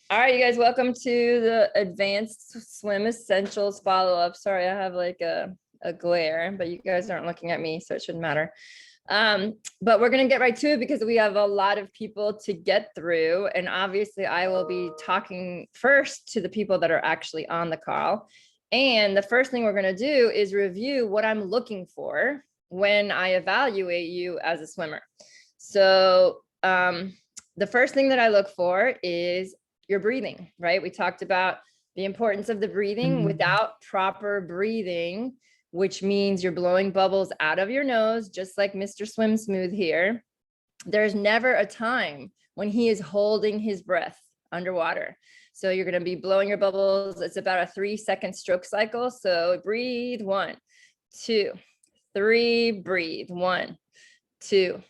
All right, you guys, welcome to the Advanced Swim Essentials follow-up. Sorry, I have like a glare, but you guys aren't looking at me, so it shouldn't matter. But we're gonna get right to it because we have a lot of people to get through. And obviously I will be talking first to the people that are actually on the call. And the first thing we're gonna do is review what I'm looking for when I evaluate you as a swimmer. So the first thing that I look for is your breathing, right? We talked about the importance of the breathing. Without proper breathing, which means you're blowing bubbles out of your nose, just like Mr. Swim Smooth here. There's never a time when he is holding his breath underwater. So you're going to be blowing your bubbles. It's about a 3-second stroke cycle. So breathe, 1, 2, 3, breathe, 1, 2,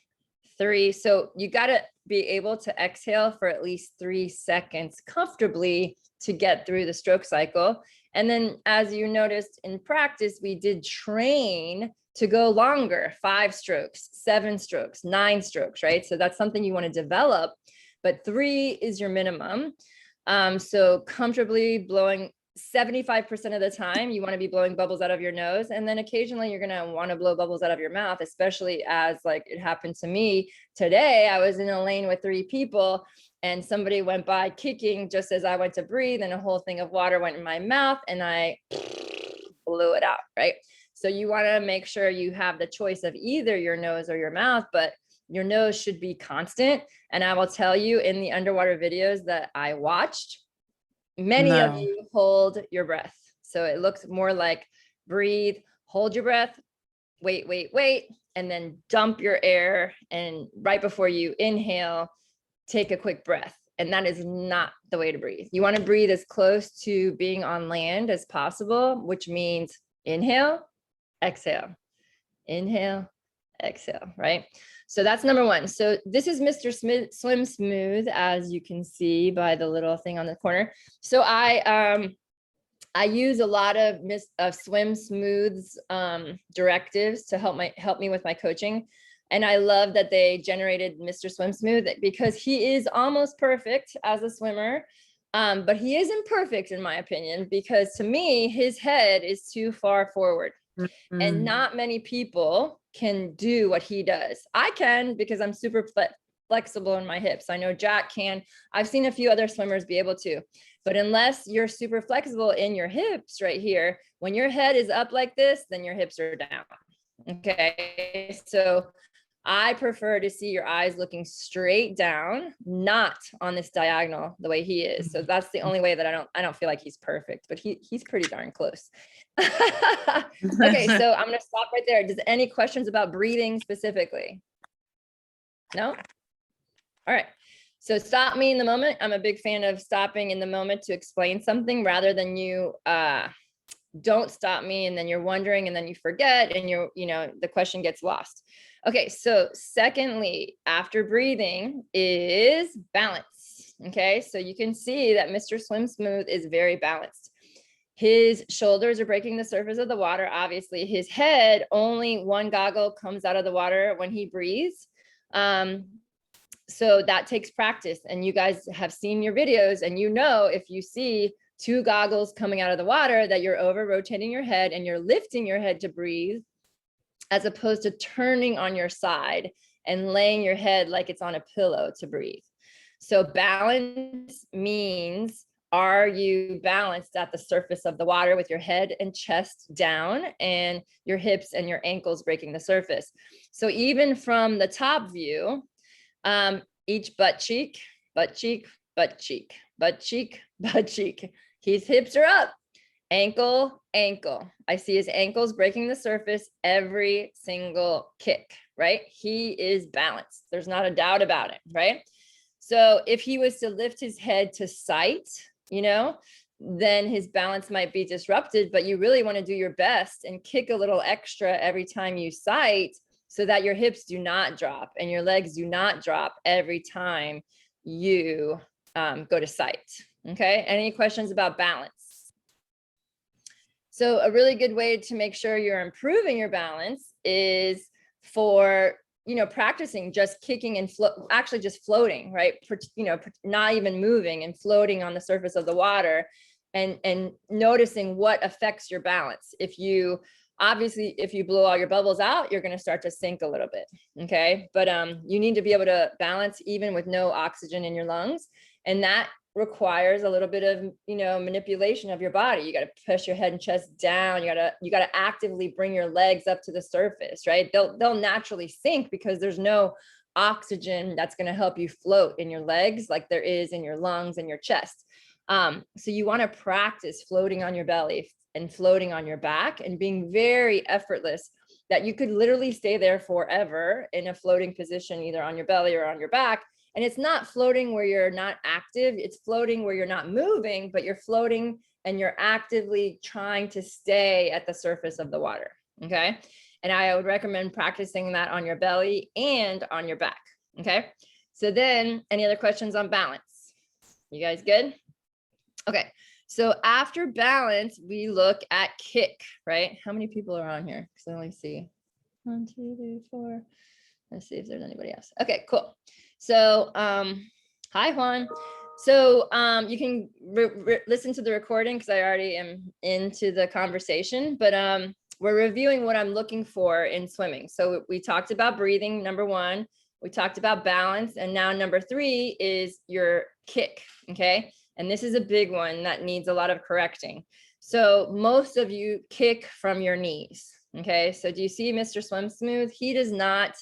3. So you got to be able to exhale for at least 3 seconds comfortably to get through the stroke cycle. And then as you noticed in practice, we did train to go longer, 5 strokes, 7 strokes, 9 strokes, right? So that's something you want to develop, but 3 is your minimum. So comfortably blowing 75% of the time, you want to be blowing bubbles out of your nose. And then occasionally you're going to want to blow bubbles out of your mouth, especially as like it happened to me today. I was in a lane with 3 people and somebody went by kicking just as I went to breathe and a whole thing of water went in my mouth and I blew it out, right? So you want to make sure you have the choice of either your nose or your mouth, but your nose should be constant. And I will tell you in the underwater videos that I watched, many of you hold your breath. So it looks more like breathe, hold your breath, wait, and then dump your air. And right before you inhale, take a quick breath. And that is not the way to breathe. You want to breathe as close to being on land as possible, which means inhale, exhale, inhale, exhale, right? So that's number 1. So this is Mr. Swim Smooth, as you can see by the little thing on the corner. So I use a lot of Swim Smooth's directives to help me with my coaching. And I love that they generated Mr. Swim Smooth because he is almost perfect as a swimmer. But he is imperfect in my opinion, because to me, his head is too far forward. And not many people can do what he does. I can because I'm super flexible in my hips. I know Jack can. I've seen a few other swimmers be able to, but unless you're super flexible in your hips right here, when your head is up like this, then your hips are down. Okay. So I prefer to see your eyes looking straight down, not on this diagonal the way he is. So that's the only way that I don't feel like he's perfect, but he's pretty darn close. Okay, so I'm going to stop right there. Does any questions about breathing specifically? No? All right. So stop me in the moment. I'm a big fan of stopping in the moment to explain something rather than you don't stop me and then you're wondering and then you forget and the question gets lost. Okay, so secondly, after breathing is balance. Okay, so you can see that Mr. Swim Smooth is very balanced. His shoulders are breaking the surface of the water. Obviously, his head, only one goggle comes out of the water when he breathes. So that takes practice. And you guys have seen your videos and if you see 2 goggles coming out of the water that you're over rotating your head and you're lifting your head to breathe, as opposed to turning on your side and laying your head like it's on a pillow to breathe. So balance means, are you balanced at the surface of the water with your head and chest down and your hips and your ankles breaking the surface? So even from the top view, each butt cheek, butt cheek, butt cheek, butt cheek, butt cheek. His hips are up. Ankle, ankle. I see his ankles breaking the surface every single kick, right? He is balanced. There's not a doubt about it, right? So if he was to lift his head to sight, then his balance might be disrupted, but you really want to do your best and kick a little extra every time you sight so that your hips do not drop and your legs do not drop every time you go to sight. Okay. Any questions about balance? So a really good way to make sure you're improving your balance is for practicing just kicking and actually just floating, right? Not even moving and floating on the surface of the water, and noticing what affects your balance. If you blow all your bubbles out, you're going to start to sink a little bit. Okay. But you need to be able to balance even with no oxygen in your lungs. And that requires a little bit of, manipulation of your body. You got to push your head and chest down. You got to actively bring your legs up to the surface, right? They'll naturally sink because there's no oxygen that's going to help you float in your legs like there is in your lungs and your chest. So you want to practice floating on your belly and floating on your back and being very effortless, that you could literally stay there forever in a floating position, either on your belly or on your back. And it's not floating where you're not active. It's floating where you're not moving, but you're floating and you're actively trying to stay at the surface of the water. Okay. And I would recommend practicing that on your belly and on your back. Okay. So then, any other questions on balance? You guys good? Okay. So after balance, we look at kick, right? How many people are on here? Because I only see 1, 2, 3, 4. Let's see if there's anybody else. Okay, cool. So, hi Juan. So you can listen to the recording because I already am into the conversation, but we're reviewing what I'm looking for in swimming. So we talked about breathing, number 1. We talked about balance, and now number 3 is your kick, okay? And this is a big one that needs a lot of correcting. So most of you kick from your knees, okay? So do you see Mr. Swim Smooth? He does not,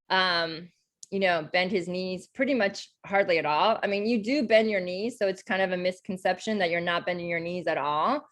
bend his knees pretty much hardly at all. I mean, you do bend your knees, so it's kind of a misconception that you're not bending your knees at all.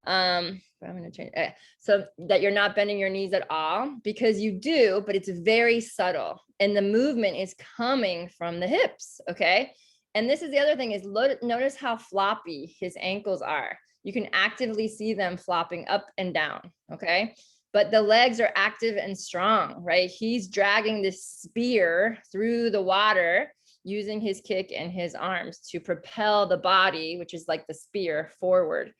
I'm going to change so that you're not bending your knees at all, because you do, but it's very subtle, and the movement is coming from the hips, okay? And this is the other thing is notice how floppy his ankles are. You can actively see them flopping up and down, okay? But the legs are active and strong, right? He's dragging this spear through the water using his kick and his arms to propel the body, which is like the spear, forward.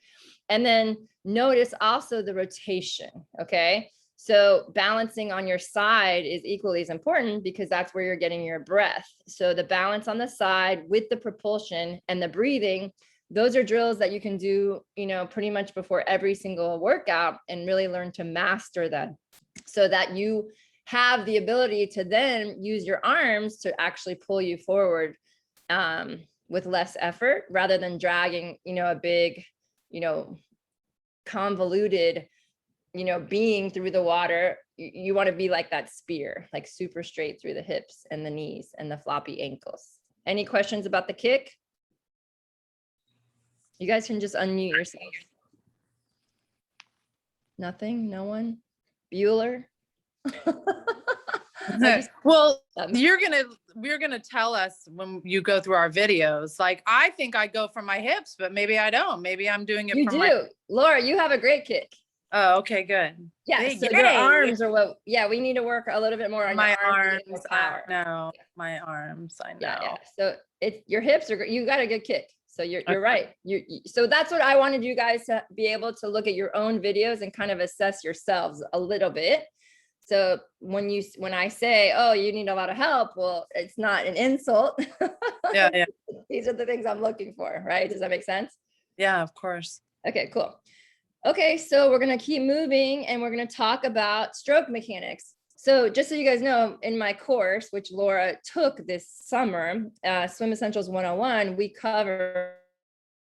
And then notice also the rotation, okay? So balancing on your side is equally as important because that's where you're getting your breath. So the balance on the side with the propulsion and the breathing, those are drills that you can do, pretty much before every single workout, and really learn to master them so that you have the ability to then use your arms to actually pull you forward with less effort, rather than dragging, a big, convoluted, being through the water. You want to be like that spear, like super straight through the hips and the knees and the floppy ankles. Any questions about the kick? You guys can just unmute yourself. Nothing? No one? Bueller? Well, you're gonna tell us when you go through our videos. Like, I think I go from my hips, but maybe I don't. Maybe I'm doing it. You from do. Laura, you have a great kick. Oh, okay, good. Yeah, so your arms are what, we need to work a little bit more on my your arms. I know. My arms, I know. Yeah. So your hips are, you got a good kick. So you're right. So that's what I wanted you guys to be able to look at your own videos and kind of assess yourselves a little bit. So when I say, oh, you need a lot of help, well, it's not an insult. Yeah. These are the things I'm looking for, right? Does that make sense? Yeah, of course. Okay, cool. Okay, so we're going to keep moving and we're going to talk about stroke mechanics. So just so you guys know, in my course, which Laura took this summer, Swim Essentials 101, we cover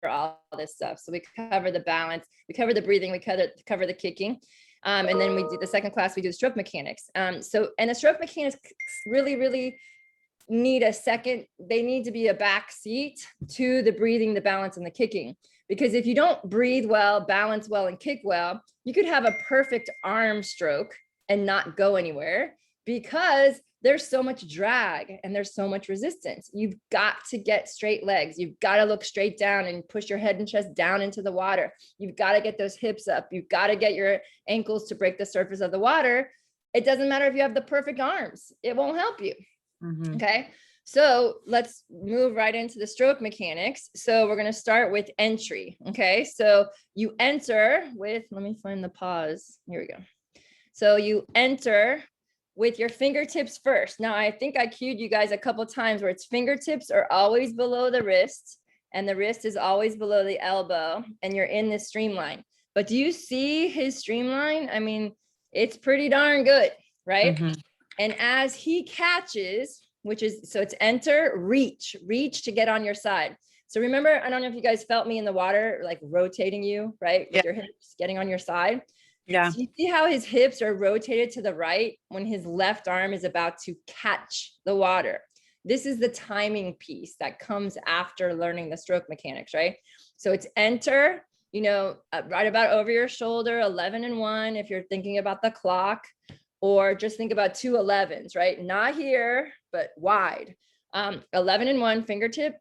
all this stuff. So we cover the balance, we cover the breathing, we cover the kicking. And then we do the second class, we do the stroke mechanics. And the stroke mechanics really, really need they need to be a back seat to the breathing, the balance, and the kicking. Because if you don't breathe well, balance well, and kick well, you could have a perfect arm stroke and not go anywhere because there's so much drag and there's so much resistance. You've got to get straight legs. You've got to look straight down and push your head and chest down into the water. You've got to get those hips up. You've got to get your ankles to break the surface of the water. It doesn't matter if you have the perfect arms. It won't help you. Mm-hmm. Okay. So let's move right into the stroke mechanics. So we're going to start with entry. Okay. So you enter with, let me find the pause. Here we go. So you enter with your fingertips first. Now, I think I cued you guys a couple times where it's fingertips are always below the wrist and the wrist is always below the elbow and you're in this streamline. But do you see his streamline? I mean, it's pretty darn good, right? Mhm. And as he catches, which is, so it's enter, reach to get on your side. So remember, I don't know if you guys felt me in the water, like rotating you, right? With your hips getting on your side. Yeah. So you see how his hips are rotated to the right when his left arm is about to catch the water. This is the timing piece that comes after learning the stroke mechanics, right? So it's enter, right about over your shoulder, 11 and 1, if you're thinking about the clock, or just think about 2 11s, right? Not here, but wide. 11 and 1, fingertip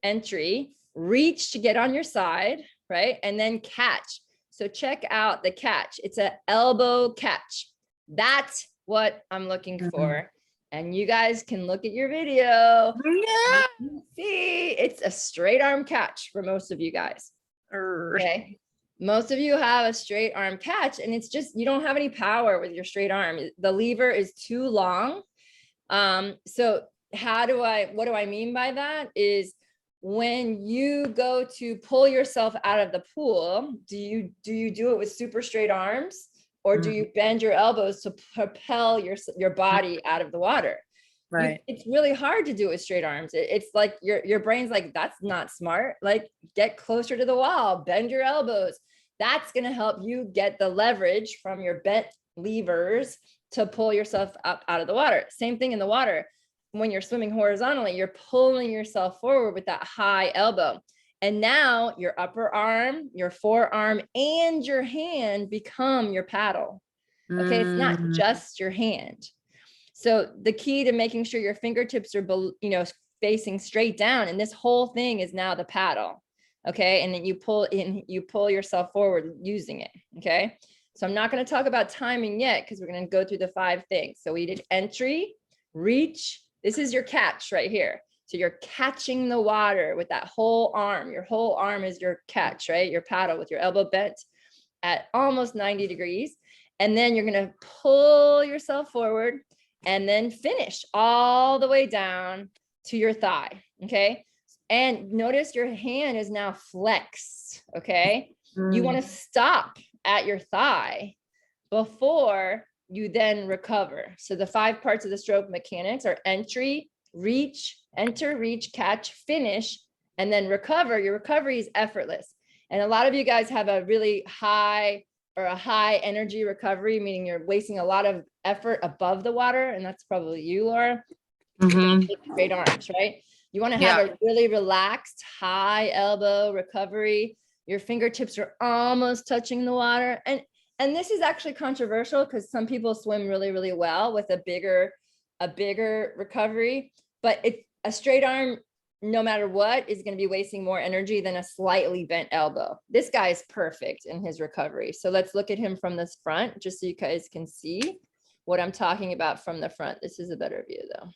entry, reach to get on your side, right? And then catch. So check out the catch. It's an elbow catch. That's what I'm looking for. And you guys can look at your video. Yeah. See, it's a straight arm catch for most of you guys. Okay. Most of you have a straight arm catch and it's just, you don't have any power with your straight arm. The lever is too long. So what do I mean by that is when you go to pull yourself out of the pool, do you do it with super straight arms or do you bend your elbows to propel your body out of the water? Right. It's really hard to do it with straight arms. It's like your brain's like, that's not smart. Like get closer to the wall, bend your elbows. That's going to help you get the leverage from your bent levers to pull yourself up out of the water. Same thing in the water. When you're swimming horizontally, you're pulling yourself forward with that high elbow. And now your upper arm, your forearm, and your hand become your paddle. Okay, it's not just your hand. So the key to making sure your fingertips are, facing straight down, and this whole thing is now the paddle. Okay, and then you pull yourself forward using it. Okay, so I'm not going to talk about timing yet because we're going to go through the 5 things. So we did entry, reach. This is your catch right here. So you're catching the water with that whole arm. Your whole arm is your catch, right? Your paddle with your elbow bent at almost 90 degrees. And then you're going to pull yourself forward and then finish all the way down to your thigh. Okay. And notice your hand is now flexed. Okay. You want to stop at your thigh before you then recover. So the 5 parts of the stroke mechanics are entry, reach, enter, reach, catch, finish, and then recover. Your recovery is effortless. And a lot of you guys have a really high energy recovery, meaning you're wasting a lot of effort above the water. And that's probably you, Laura. Straight arms, right? You want to have a really relaxed high elbow recovery. Your fingertips are almost touching the water. And this is actually controversial because some people swim really, really well with a bigger recovery, but a straight arm, no matter what, is going to be wasting more energy than a slightly bent elbow. This guy is perfect in his recovery. So let's look at him from this front, just so you guys can see what I'm talking about from the front. This is a better view though.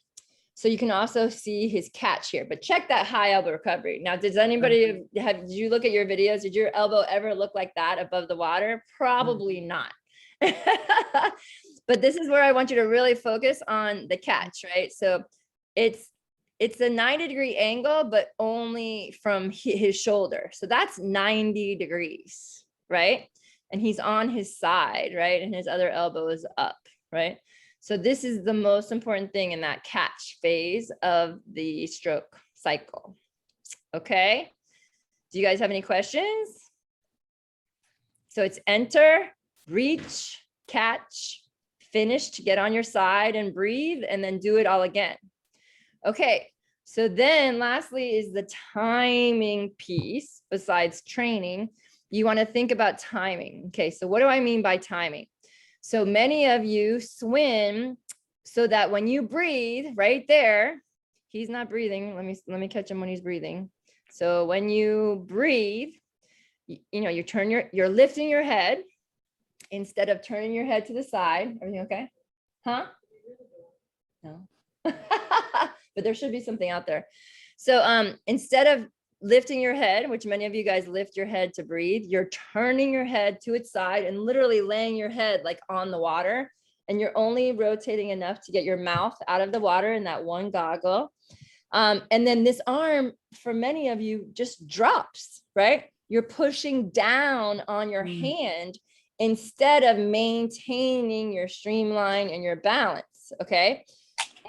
So you can also see his catch here, but check that high elbow recovery. Now, does anybody did you look at your videos? Did your elbow ever look like that above the water? Probably not. But this is where I want you to really focus on the catch, right? So it's a 90-degree angle, but only from his shoulder. So that's 90 degrees, right? And he's on his side, right? And his other elbow is up, right? So this is the most important thing in that catch phase of the stroke cycle. Okay. Do you guys have any questions? So it's enter, reach, catch, finish to get on your side and breathe, and then do it all again. Okay. So then lastly is the timing piece. Besides training, you want to think about timing. Okay. So what do I mean by timing? So many of you swim so that when you breathe right there, he's not breathing. Let me catch him when he's breathing. So when you breathe, you're lifting your head instead of turning your head to the side. Everything okay? Huh? No. But there should be something out there. So instead of lifting your head, which many of you guys lift your head to breathe, you're turning your head to its side and literally laying your head like on the water and you're only rotating enough to get your mouth out of the water in that one goggle. And then this arm, for many of you, just drops, right? You're pushing down on your hand instead of maintaining your streamline and your balance, okay?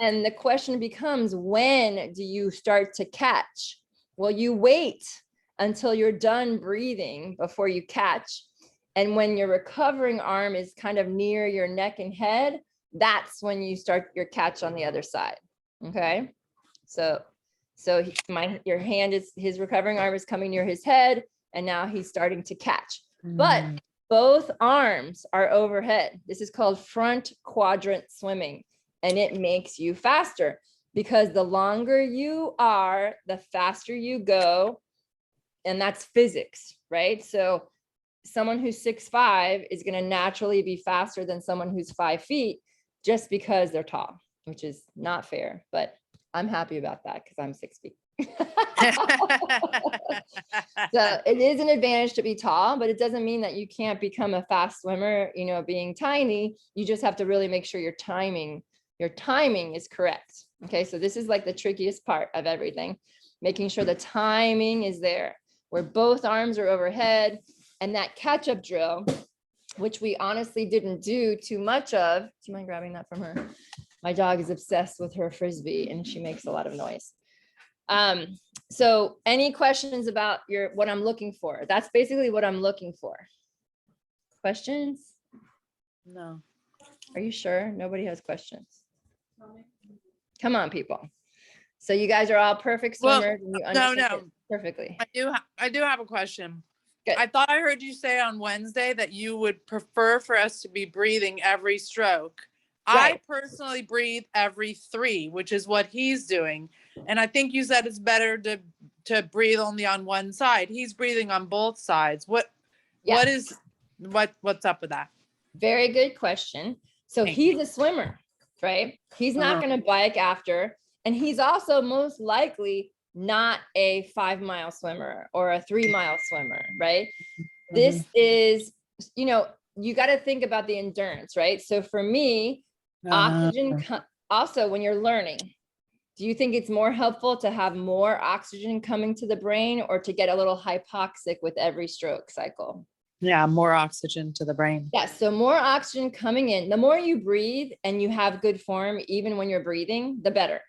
And the question becomes, when do you start to catch? Well, you wait until you're done breathing before you catch. And when your recovering arm is kind of near your neck and head, that's when you start your catch on the other side, okay? So your hand is, his recovering arm is coming near his head, and now he's starting to catch. But both arms are overhead. This is called front quadrant swimming, and it makes you faster because the longer you are, the faster you go, and that's physics, right? So someone who's 6'5" is going to naturally be faster than someone who's 5 feet just because they're tall, which is not fair, but I'm happy about that because I'm 6 feet. So it is an advantage to be tall, but it doesn't mean that you can't become a fast swimmer, you know, being tiny. You just have to really make sure your timing is correct. Okay, so this is like the trickiest part of everything, making sure the timing is there, where both arms are overhead. And that catch-up drill, which we honestly didn't do too much of. Do you mind grabbing that from her? My dog is obsessed with her Frisbee and she makes a lot of noise. So any questions about what I'm looking for? That's basically what I'm looking for. Questions? No. Are you sure? Nobody has questions. Come on, people. So you guys are all perfect swimmers. Well, and you understand it perfectly. I do have a question. Good. I thought I heard you say on Wednesday that you would prefer for us to be breathing every stroke. Right. I personally breathe every 3, which is what he's doing. And I think you said it's better to breathe only on one side. He's breathing on both sides. What's up with that? Very good question. So he's a swimmer, right? He's not going to bike after, and he's also most likely not a 5-mile swimmer or a 3-mile swimmer, right? This is, you know, you got to think about the endurance, right? So for me, oxygen, also when you're learning, do you think it's more helpful to have more oxygen coming to the brain or to get a little hypoxic with every stroke cycle? Yeah, more oxygen to the brain. Yes, so more oxygen coming in. The more you breathe and you have good form, even when you're breathing, the better.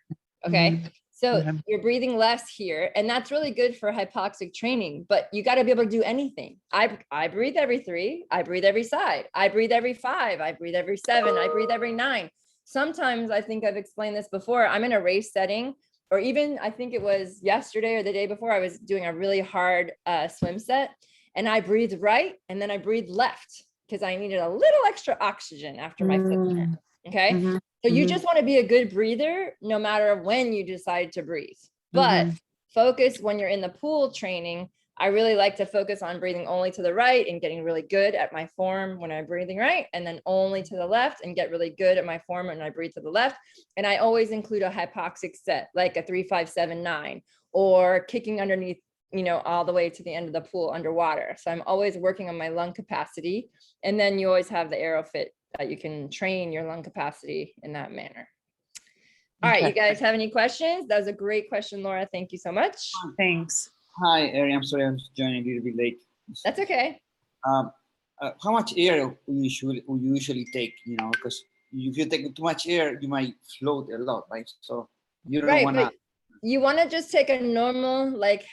Okay. So you're breathing less here, and that's really good for hypoxic training, but you got to be able to do anything. I breathe every 3, I breathe every side, I breathe every 5, I breathe every 7, I breathe every 9. Sometimes, I think I've explained this before, I'm in a race setting, or even I think it was yesterday or the day before, I was doing a really hard swim set, and I breathed right, and then I breathed left because I needed a little extra oxygen after my flip. Okay. So you just want to be a good breather, no matter when you decide to breathe. But focus when you're in the pool training. I really like to focus on breathing only to the right and getting really good at my form when I'm breathing right, and then only to the left and get really good at my form when I breathe to the left. And I always include a hypoxic set, like a 3-5-7-9, or kicking underneath, you know, all the way to the end of the pool underwater. So I'm always working on my lung capacity. And then you always have the AeroFit that you can train your lung capacity in that manner. All right, you guys have any questions? That was a great question, Laura. Thank you so much. Thanks. Hi, Ari. I'm sorry I'm joining a little bit late. That's okay. How much air we usually take, you know, because if you take too much air, you might float a lot, right? So you don't want to. You want to just take a normal, like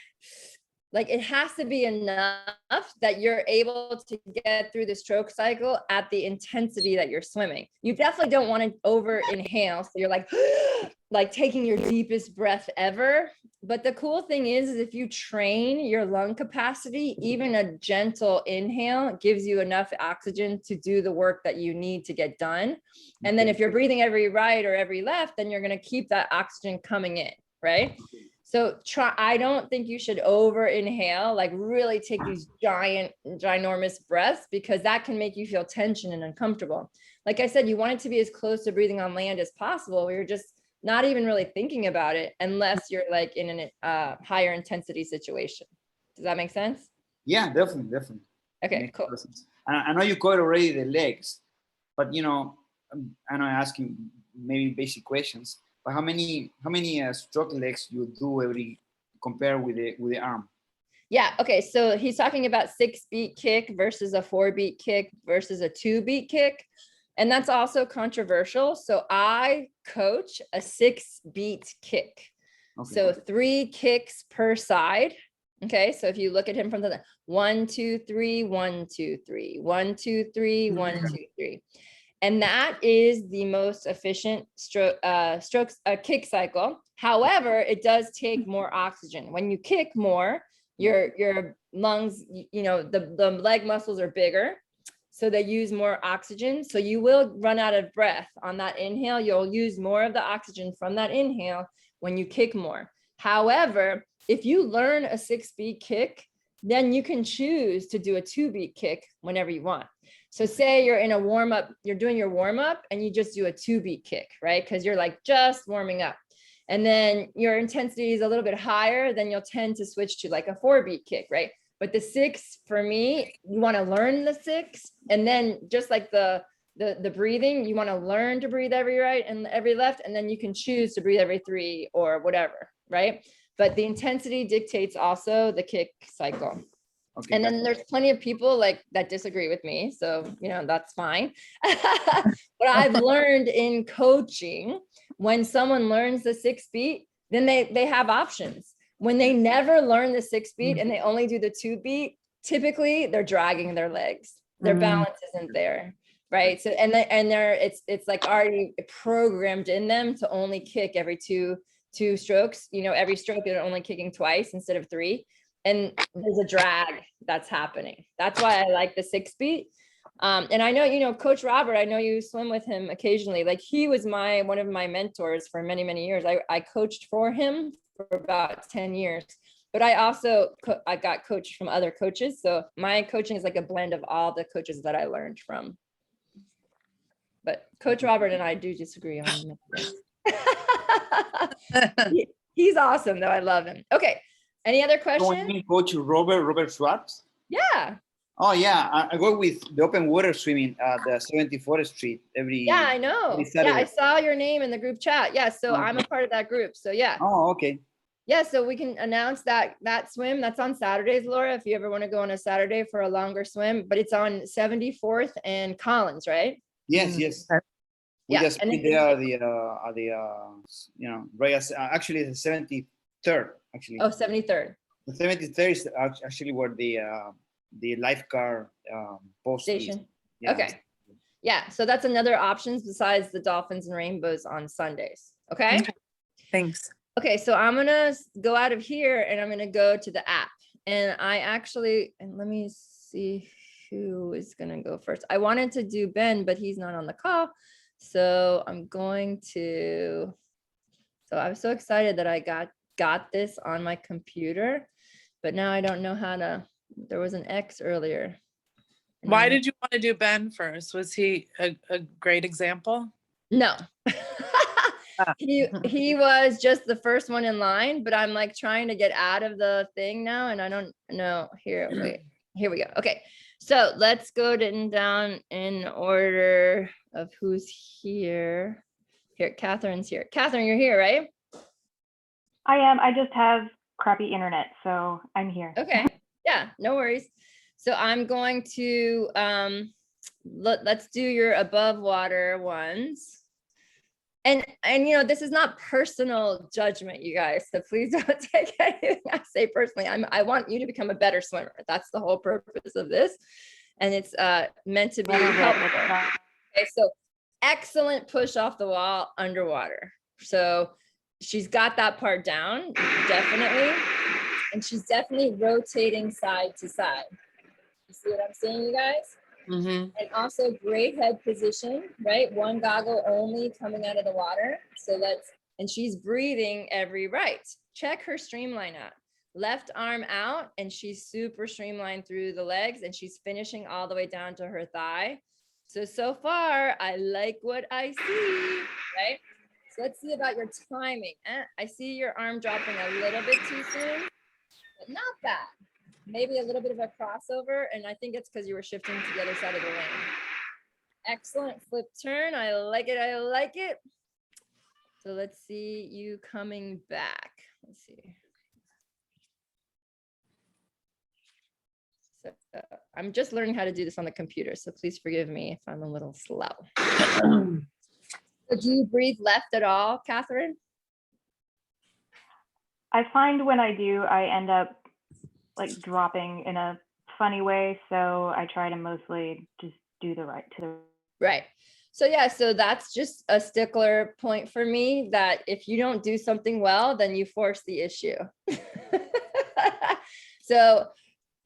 it has to be enough that you're able to get through the stroke cycle at the intensity that you're swimming. You definitely don't want to over inhale. So you're like taking your deepest breath ever. But the cool thing is if you train your lung capacity, even a gentle inhale gives you enough oxygen to do the work that you need to get done. And then if you're breathing every right or every left, then you're going to keep that oxygen coming in, right? So I don't think you should over inhale, like really take these ginormous breaths, because that can make you feel tension and uncomfortable. Like I said, you want it to be as close to breathing on land as possible, where you're just not even really thinking about it, unless you're like in a higher intensity situation. Does that make sense? Yeah, definitely. Okay, cool. I know you covered already the legs, but you know, I know I'm asking maybe basic questions, but how many stroke legs you do every compare with the arm? Yeah, okay, so he's talking about 6-beat kick versus a 4-beat kick versus a 2-beat kick. And that's also controversial. So I coach a 6-beat kick. Okay. So 3 kicks per side. Okay, so if you look at him from the 1, 2, 3, 1, 2, 3, 1, 2, 3, 1, 2, 3. And that is the most efficient strokes kick cycle. However, it does take more oxygen. When you kick more, your lungs, the leg muscles are bigger, so they use more oxygen. So you will run out of breath on that inhale. You'll use more of the oxygen from that inhale when you kick more. However, if you learn a 6-beat kick, then you can choose to do a 2-beat kick whenever you want. So say you're in a warm up, you're doing your warm up and you just do a 2-beat kick, right? Because you're like just warming up. And then your intensity is a little bit higher, then you'll tend to switch to like a 4-beat kick, right? But the 6 for me, you want to learn the 6, and then just like the breathing, you want to learn to breathe every right and every left, and then you can choose to breathe every 3 or whatever, right? But the intensity dictates also the kick cycle. Okay. And then there's plenty of people like that disagree with me. So, that's fine. But I've learned in coaching, when someone learns the 6-beat, then they have options. When they never learn the 6-beat and they only do the 2-beat, typically they're dragging their legs. Their balance isn't there. Right. So, it's like already programmed in them to only kick every two strokes, every stroke, they're only kicking twice instead of 3. And there's a drag that's happening. That's why I like the 6-beat. And I know, Coach Robert, I know you swim with him occasionally. Like he was one of my mentors for many, many years. I coached for him for about 10 years, but I also, I got coached from other coaches. So my coaching is like a blend of all the coaches that I learned from. But Coach Robert and I do disagree on this. He's awesome though. I love him. Okay. Any other questions? Coach Robert Schwartz? Yeah. Oh yeah, I go with the open water swimming at the 74th Street every. Yeah, I know. Yeah, I saw your name in the group chat. Yeah, so I'm a part of that group. So yeah. Oh, okay. Yeah, so we can announce that swim. That's on Saturdays, Laura, if you ever want to go on a Saturday for a longer swim. But it's on 74th and Collins, right? Yes, yes. We Yeah, just and been there right as actually the 73rd actually. Oh, 73rd. The 73rd is actually where the lifeguard post Station. is. Yeah. Okay. Yeah, so that's another options besides the Dolphins and Rainbows on Sundays. Okay. Thanks. Okay, so I'm gonna go out of here and I'm gonna go to the app. And let me see who is gonna go first. I wanted to do Ben, but he's not on the call. So I'm going to, so I was so excited that I got this on my computer, but now I don't know how to, there was an X earlier. Why did you want to do Ben first? Was he a great example? No. He was just the first one in line, but I'm like trying to get out of the thing now and I don't know. Here we go. Okay, so let's go down in order of who's here. Here, Catherine's here. Catherine, you're here, right? I am. I just have crappy internet, so I'm here. Okay. Yeah, no worries. So I'm going to let's do your above water ones. And this is not personal judgment, you guys. So please don't take anything I say personally. I want you to become a better swimmer. That's the whole purpose of this. And it's meant to be helpful. Okay, so excellent push off the wall underwater. So she's got that part down, definitely. And she's definitely rotating side to side. You see what I'm saying, you guys? Mm-hmm. And also great head position, right? One goggle only coming out of the water. So and she's breathing every right. Check her streamline out. Left arm out, and she's super streamlined through the legs, and she's finishing all the way down to her thigh. So far, I like what I see, right? So let's see about your timing. I see your arm dropping a little bit too soon, but not bad. Maybe a little bit of a crossover, and I think it's because you were shifting to the other side of the lane. Excellent flip turn. I like it. I like it. So let's see you coming back. Let's see. So I'm just learning how to do this on the computer, so please forgive me if I'm a little slow. So do you breathe left at all, Catherine? I find when I do, I end up like dropping in a funny way. So I try to mostly just do the right to the Right. So yeah, so that's just a stickler point for me that if you don't do something well, then you force the issue. So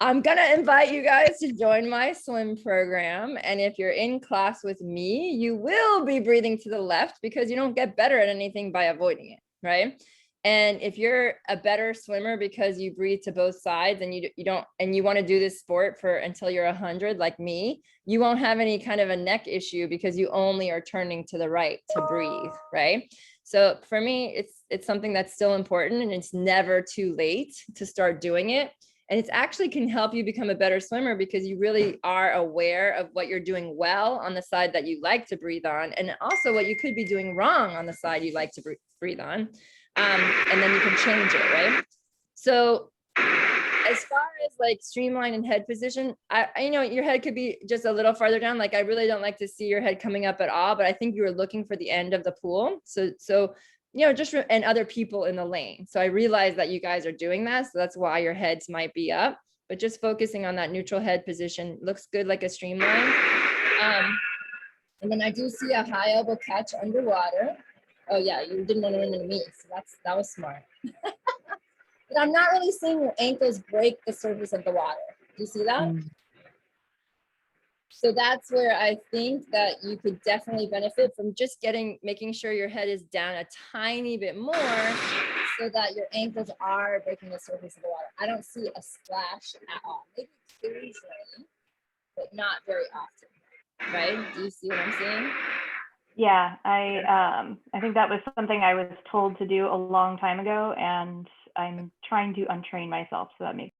I'm gonna invite you guys to join my swim program. And if you're in class with me, you will be breathing to the left because you don't get better at anything by avoiding it, right? And if you're a better swimmer because you breathe to both sides and you don't, and you want to do this sport for until you're 100 like me, you won't have any kind of a neck issue because you only are turning to the right to breathe, right? So for me, it's something that's still important, and it's never too late to start doing it. And it actually can help you become a better swimmer because you really are aware of what you're doing well on the side that you like to breathe on, and also what you could be doing wrong on the side you like to breathe on. And then you can change it, right? So as far as like streamline and head position, I know your head could be just a little farther down. Like I really don't like to see your head coming up at all, but I think you were looking for the end of the pool. So just and other people in the lane. So I realize that you guys are doing that. So that's why your heads might be up, but just focusing on that neutral head position looks good, like a streamline. And then I do see a high elbow catch underwater. Oh yeah, you didn't want to run into me, so that was smart. But I'm not really seeing your ankles break the surface of the water. Do you see that? So that's where I think that you could definitely benefit from just making sure your head is down a tiny bit more so that your ankles are breaking the surface of the water. I don't see a splash at all. Maybe occasionally, but not very often, right? Do you see what I'm saying? Yeah, I think that was something I was told to do a long time ago, and I'm trying to untrain myself. So that makes.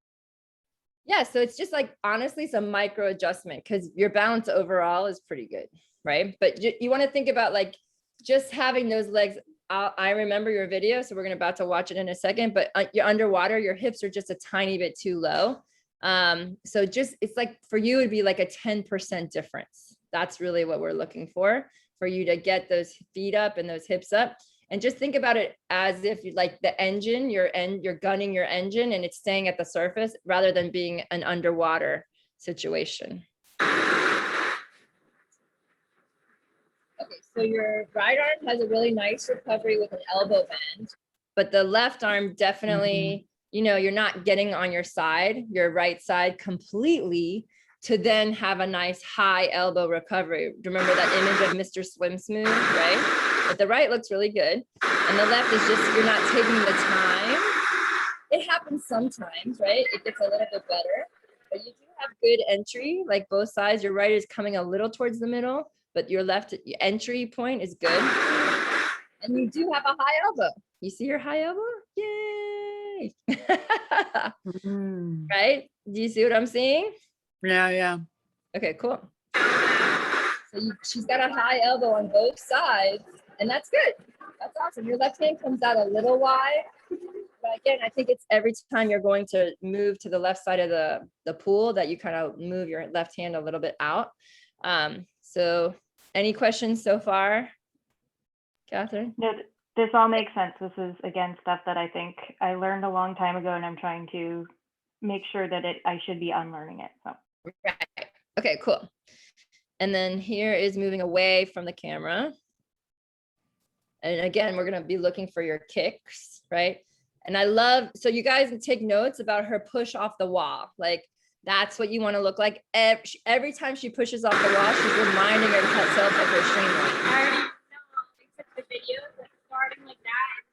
Yeah, so it's just like, honestly, it's a micro adjustment because your balance overall is pretty good, right? But you want to think about like just having those legs. I remember your video, so we're about to watch it in a second, but you're underwater, your hips are just a tiny bit too low. So just, it's like for you, it'd be like a 10% difference. That's really what we're looking for you to get those feet up and those hips up. And just think about it as if you like the engine, you're gunning your engine and it's staying at the surface rather than being an underwater situation. Okay, so your right arm has a really nice recovery with an elbow bend, but the left arm definitely, you're not getting on your side, your right side completely, to then have a nice high elbow recovery. Remember that image of Mr. Swim Smooth, right? But the right looks really good. And the left is just, you're not taking the time. It happens sometimes, right? It gets a little bit better, but you do have good entry, like both sides. Your right is coming a little towards the middle, but your left entry point is good. And you do have a high elbow. You see your high elbow? Yay. Right? Do you see what I'm seeing? Yeah. Okay, cool. So she's got a high elbow on both sides, and that's good. That's awesome. Your left hand comes out a little wide, but again, I think it's every time you're going to move to the left side of the pool that you kind of move your left hand a little bit out. So any questions so far, Catherine? No, this all makes sense. This is, again, stuff that I think I learned a long time ago, and I'm trying to make sure that I should be unlearning it. So. Right. Okay, cool. And then here is moving away from the camera. And again, we're going to be looking for your kicks, right? And I love, so you guys take notes about her push off the wall. Like that's what you want to look like. Every time she pushes off the wall, she's reminding herself of her streamline. I already know, except the videos that's starting like that.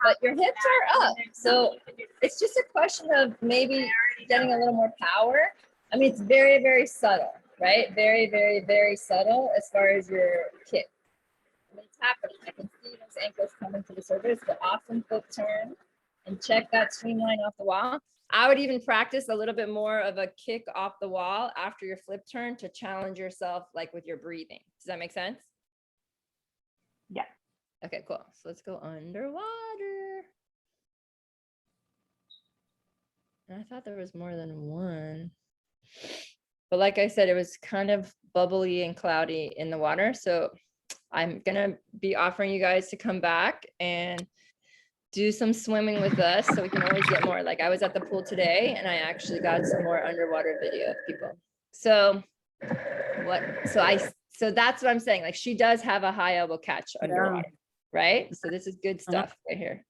But your hips are up. So it's just a question of maybe getting a little more power. I mean, it's very, very subtle, right? Very, very, very subtle as far as your kick. I mean, it's happening. I can see those ankles coming to the surface, the awesome foot turn. and check that streamline off the wall. I would even practice a little bit more of a kick off the wall after your flip turn to challenge yourself, like with your breathing. Does that make sense? Yeah. Okay, cool. So let's go underwater. And I thought there was more than one. But like I said, it was kind of bubbly and cloudy in the water. So I'm gonna be offering you guys to come back and do some swimming with us so we can always get more. Like I was at the pool today and I actually got some more underwater video of people. So so that's what I'm saying. Like she does have a high elbow catch underwater, right? So this is good stuff right here.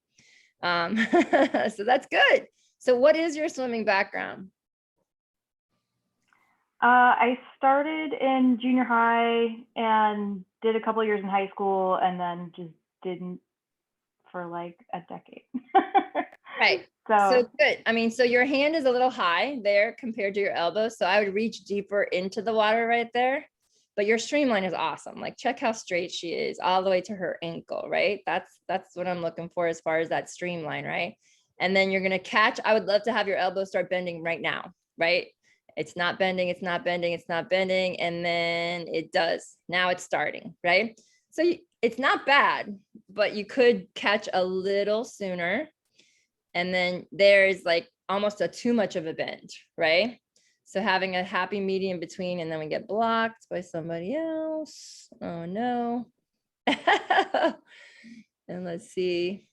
So that's good. So what is your swimming background? I started in junior high and did a couple years in high school and then just didn't for like a decade. Right. So good. I mean, so your hand is a little high there compared to your elbow. So I would reach deeper into the water right there. But your streamline is awesome. Like check how straight she is all the way to her ankle, right? That's what I'm looking for as far as that streamline, right? And then you're gonna catch. I would love to have your elbow start bending right now, right? It's not bending, it's not bending, it's not bending. And then it does. Now it's starting, right? So it's not bad, but you could catch a little sooner. And then there's like almost too much of a bend, right? So having a happy medium between, and then we get blocked by somebody else. Oh no. And let's see.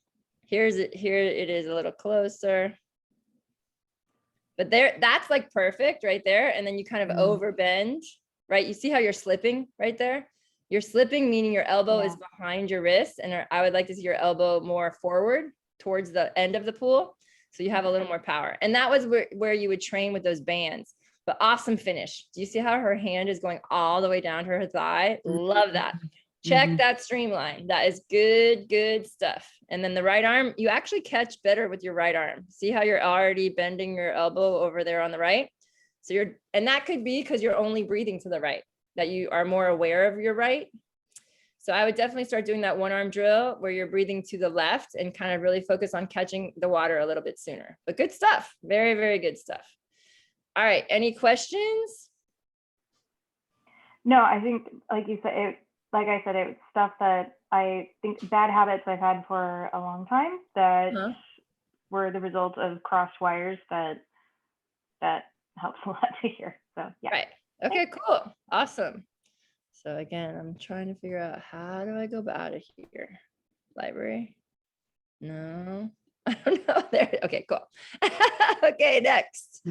Here it is a little closer. But there, that's like perfect right there. And then you kind of over bend, right? You see how you're slipping right there? You're slipping, meaning your elbow is behind your wrist. And I would like to see your elbow more forward towards the end of the pool. So you have a little more power. And that was where you would train with those bands. But awesome finish. Do you see how her hand is going all the way down to her thigh? Love that. Check that streamline. That is good stuff. And then the right arm, you actually catch better with your right arm. See how you're already bending your elbow over there on the right? So and that could be because you're only breathing to the right, that you are more aware of your right. So I would definitely start doing that one arm drill where you're breathing to the left and kind of really focus on catching the water a little bit sooner. But good stuff. Very, very good stuff. All right. Any questions? No, I think like you said, like I said, it's stuff that I think bad habits I've had for a long time that were the result of crossed wires that helps a lot to hear. So yeah. Right. Okay, cool. Awesome. So again, I'm trying to figure out how do I go out of here? Library? No, I don't know. There. Okay, cool. Okay, next.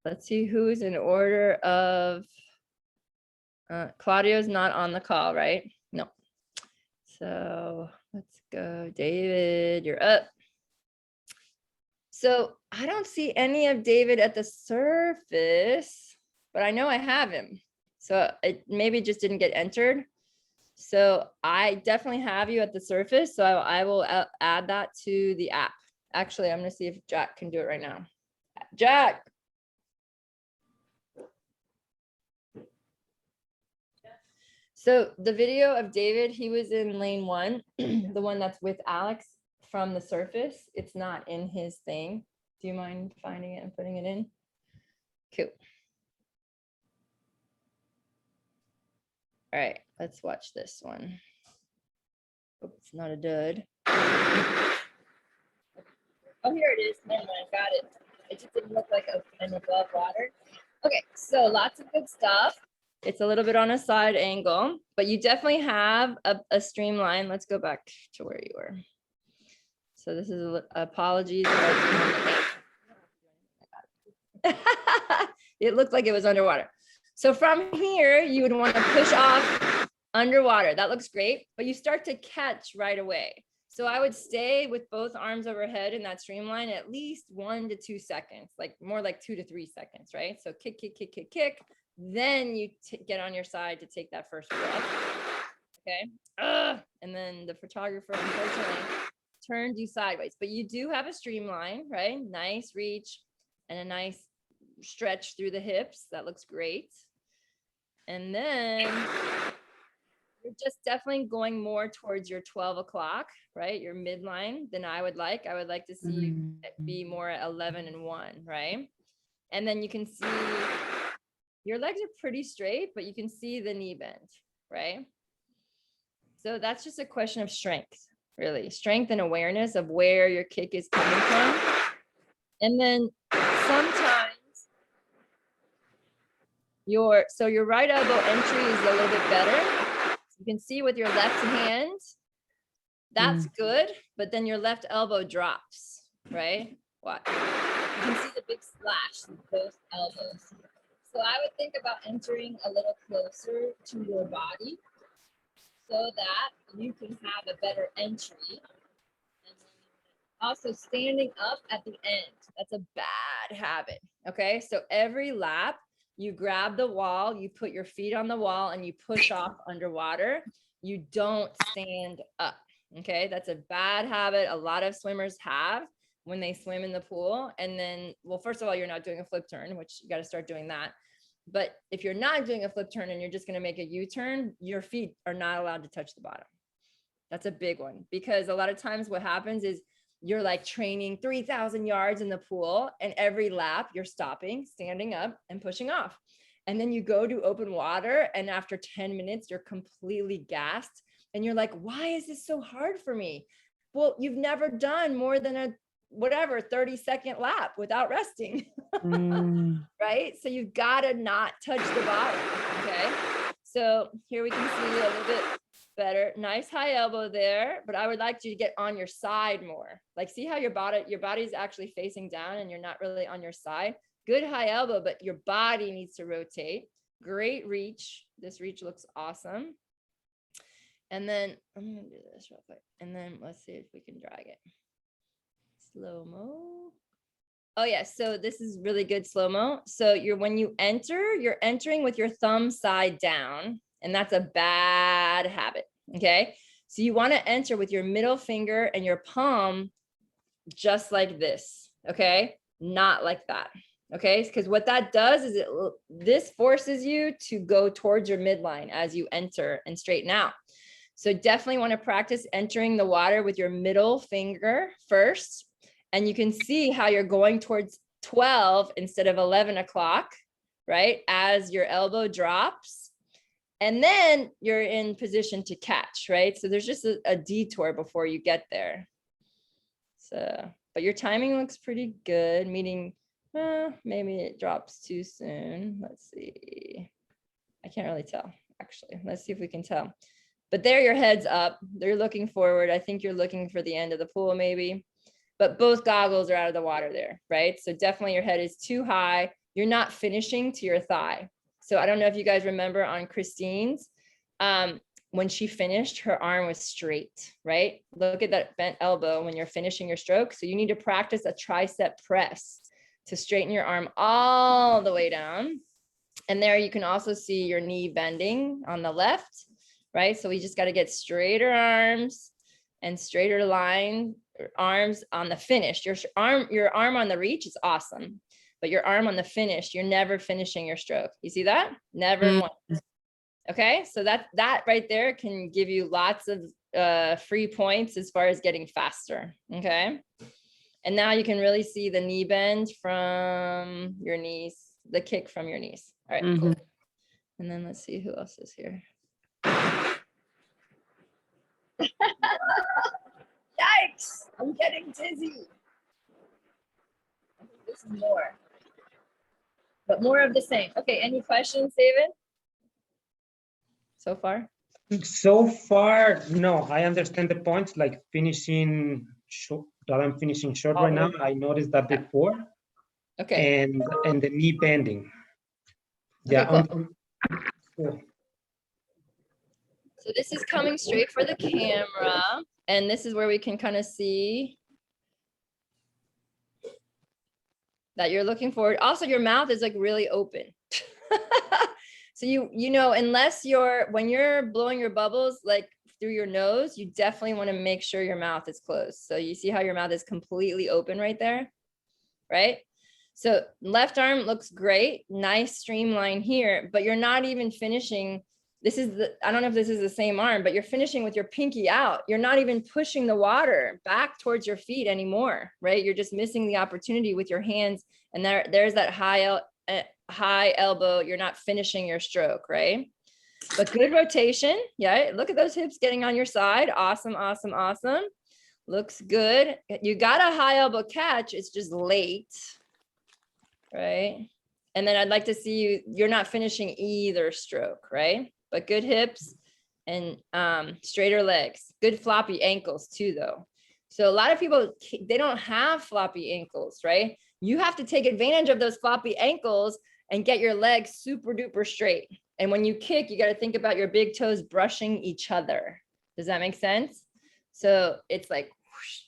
Let's see who's in order of Claudio's not on the call, right? No. So let's go. David, you're up. So I don't see any of David at the surface, but I know I have him. So it maybe just didn't get entered. So I definitely have you at the surface. So I will add that to the app. Actually, I'm going to see if Jack can do it right now. Jack. So the video of David, he was in lane 1, the one that's with Alex from the surface. It's not in his thing. Do you mind finding it and putting it in? Cool. All right, let's watch this one. Hope it's not a dud. Oh, here it is. Never mind, got it. It just didn't look like an above water. Okay, so lots of good stuff. It's a little bit on a side angle, but you definitely have a streamline. Let's go back to where you were. So this is apologies. It looked like it was underwater. So from here, you would want to push off underwater. That looks great, but you start to catch right away. So I would stay with both arms overhead in that streamline at least 1 to 2 seconds, like more like 2 to 3 seconds, right? So kick, kick, kick, kick, kick. Then you get on your side to take that first breath. Okay. And then the photographer, unfortunately, turned you sideways, but you do have a streamline, right? Nice reach and a nice stretch through the hips. That looks great. And then You're just definitely going more towards your 12 o'clock, right? Your midline than I would like. I would like to see you be more at 11 and 1, right? And then you can see your legs are pretty straight, but you can see the knee bend, right? So that's just a question of strength, really. Strength and awareness of where your kick is coming from. And then sometimes your right elbow entry is a little bit better. You can see with your left hand, that's good, but then your left elbow drops, right? Watch. You can see the big slash in both elbows. So I would think about entering a little closer to your body so that you can have a better entry. And then also standing up at the end. That's a bad habit, okay? So every lap, you grab the wall, you put your feet on the wall and you push off underwater. You don't stand up, okay? That's a bad habit a lot of swimmers have when they swim in the pool. And then, well, first of all, you're not doing a flip turn, which you got to start doing that. But if you're not doing a flip turn and you're just going to make a U-turn, your feet are not allowed to touch the bottom. That's a big one, because a lot of times what happens is you're like training 3,000 yards in the pool, and every lap you're stopping, standing up and pushing off. And then you go to open water, and after 10 minutes, you're completely gassed. And you're like, why is this so hard for me? Well, you've never done more than a 30-second lap without resting. Right? So you've got to not touch the bottom. Okay. So here we can see a little bit better. Nice high elbow there, but I would like you to get on your side more. Like, see how your body is actually facing down and you're not really on your side. Good high elbow, but your body needs to rotate. Great reach. This reach looks awesome. And then I'm gonna do this real quick. And then let's see if we can drag it. Slow-mo. Oh yeah, so this is really good slow-mo. So when you enter, you're entering with your thumb side down, and that's a bad habit, okay? So you want to enter with your middle finger and your palm just like this, okay? Not like that, okay? Because what that does is this forces you to go towards your midline as you enter and straighten out. So definitely want to practice entering the water with your middle finger first. And you can see how you're going towards 12 instead of 11 o'clock, right? As your elbow drops. And then you're in position to catch, right? So there's just a detour before you get there. So, but your timing looks pretty good, meaning maybe it drops too soon. Let's see. I can't really tell, actually. Let's see if we can tell. But there, your head's up. They're looking forward. I think you're looking for the end of the pool, maybe. But both goggles are out of the water there, right? So definitely your head is too high. You're not finishing to your thigh. So I don't know if you guys remember on Christine's, when she finished, her arm was straight, right? Look at that bent elbow when you're finishing your stroke. So you need to practice a tricep press to straighten your arm all the way down. And there you can also see your knee bending on the left, right? So we just got to get straighter arms and straighter line arms on the finish. Your arm on the reach is awesome, but your arm on the finish, you're never finishing your stroke. You see that? Never once. Okay, so that right there can give you lots of free points as far as getting faster. Okay, and now you can really see the knee bend from your knees, the kick from your knees. All right, cool. And then let's see who else is here. Yikes, I'm getting dizzy. I think this is more, but more of the same. Okay, any questions, David? So far? So far, no, I understand the points, like finishing short, that I'm finishing short right now. I noticed that before. Okay. And the knee bending. Okay, Yeah. cool. So this is coming straight for the camera. And this is where we can kind of see that you're looking forward. Also, your mouth is like really open. So you know, unless when you're blowing your bubbles like through your nose, you definitely want to make sure your mouth is closed. So you see how your mouth is completely open right there, right? So left arm looks great, nice streamline here, but you're not even finishing this is the, I don't know if this is the same arm, but you're finishing with your pinky out. You're not even pushing the water back towards your feet anymore, right? You're just missing the opportunity with your hands. And there's that high elbow. You're not finishing your stroke, right? But good rotation. Yeah, look at those hips getting on your side. Awesome, awesome, awesome. Looks good. You got a high elbow catch. It's just late, right? And then I'd like to see you, you're not finishing either stroke, right? But good hips and straighter legs. Good floppy ankles too, though. So a lot of people, they don't have floppy ankles, right? You have to take advantage of those floppy ankles and get your legs super duper straight. And when you kick, you got to think about your big toes brushing each other. Does that make sense? So it's like, whoosh,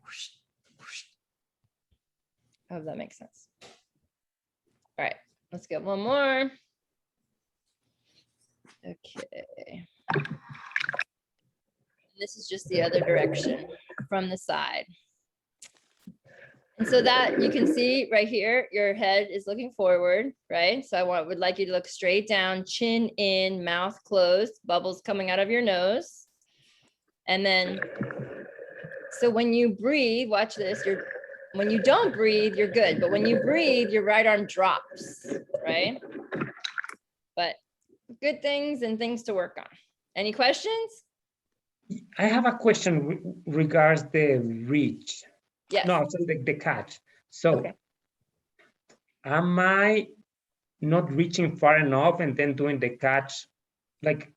whoosh, whoosh. I hope that makes sense. All right, let's get one more. Okay. This is just the other direction from the side. And so that you can see right here, your head is looking forward, right? So I would like you to look straight down, chin in, mouth closed, bubbles coming out of your nose. And then, so when you breathe, watch this, when you don't breathe, you're good. But when you breathe, your right arm drops, right? But good things and things to work on. Any questions? I have a question regards the reach. Yes. No, sorry, the catch. So Okay. am I not reaching far enough and then doing the catch, like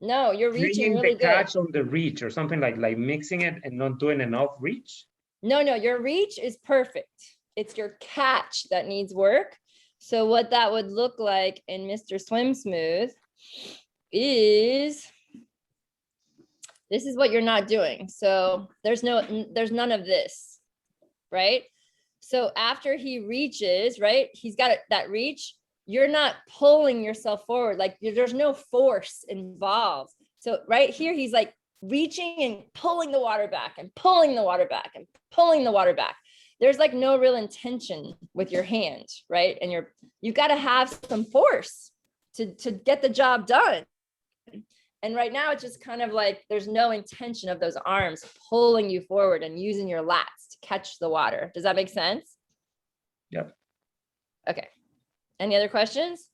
No, you're reaching bringing really the good. catch on the reach or something like mixing it and not doing enough reach? No, your reach is perfect. It's your catch that needs work. So what that would look like in Mr. Swim Smooth is, this is what you're not doing. So there's none of this, right? So after he reaches, right, he's got that reach, you're not pulling yourself forward. Like there's no force involved. So right here, he's like reaching and pulling the water back and pulling the water back and pulling the water back. There's like no real intention with your hand, right? And you got to have some force to get the job done. And right now it's just kind of like there's no intention of those arms pulling you forward and using your lats to catch the water. Does that make sense? Yep. Okay. Any other questions?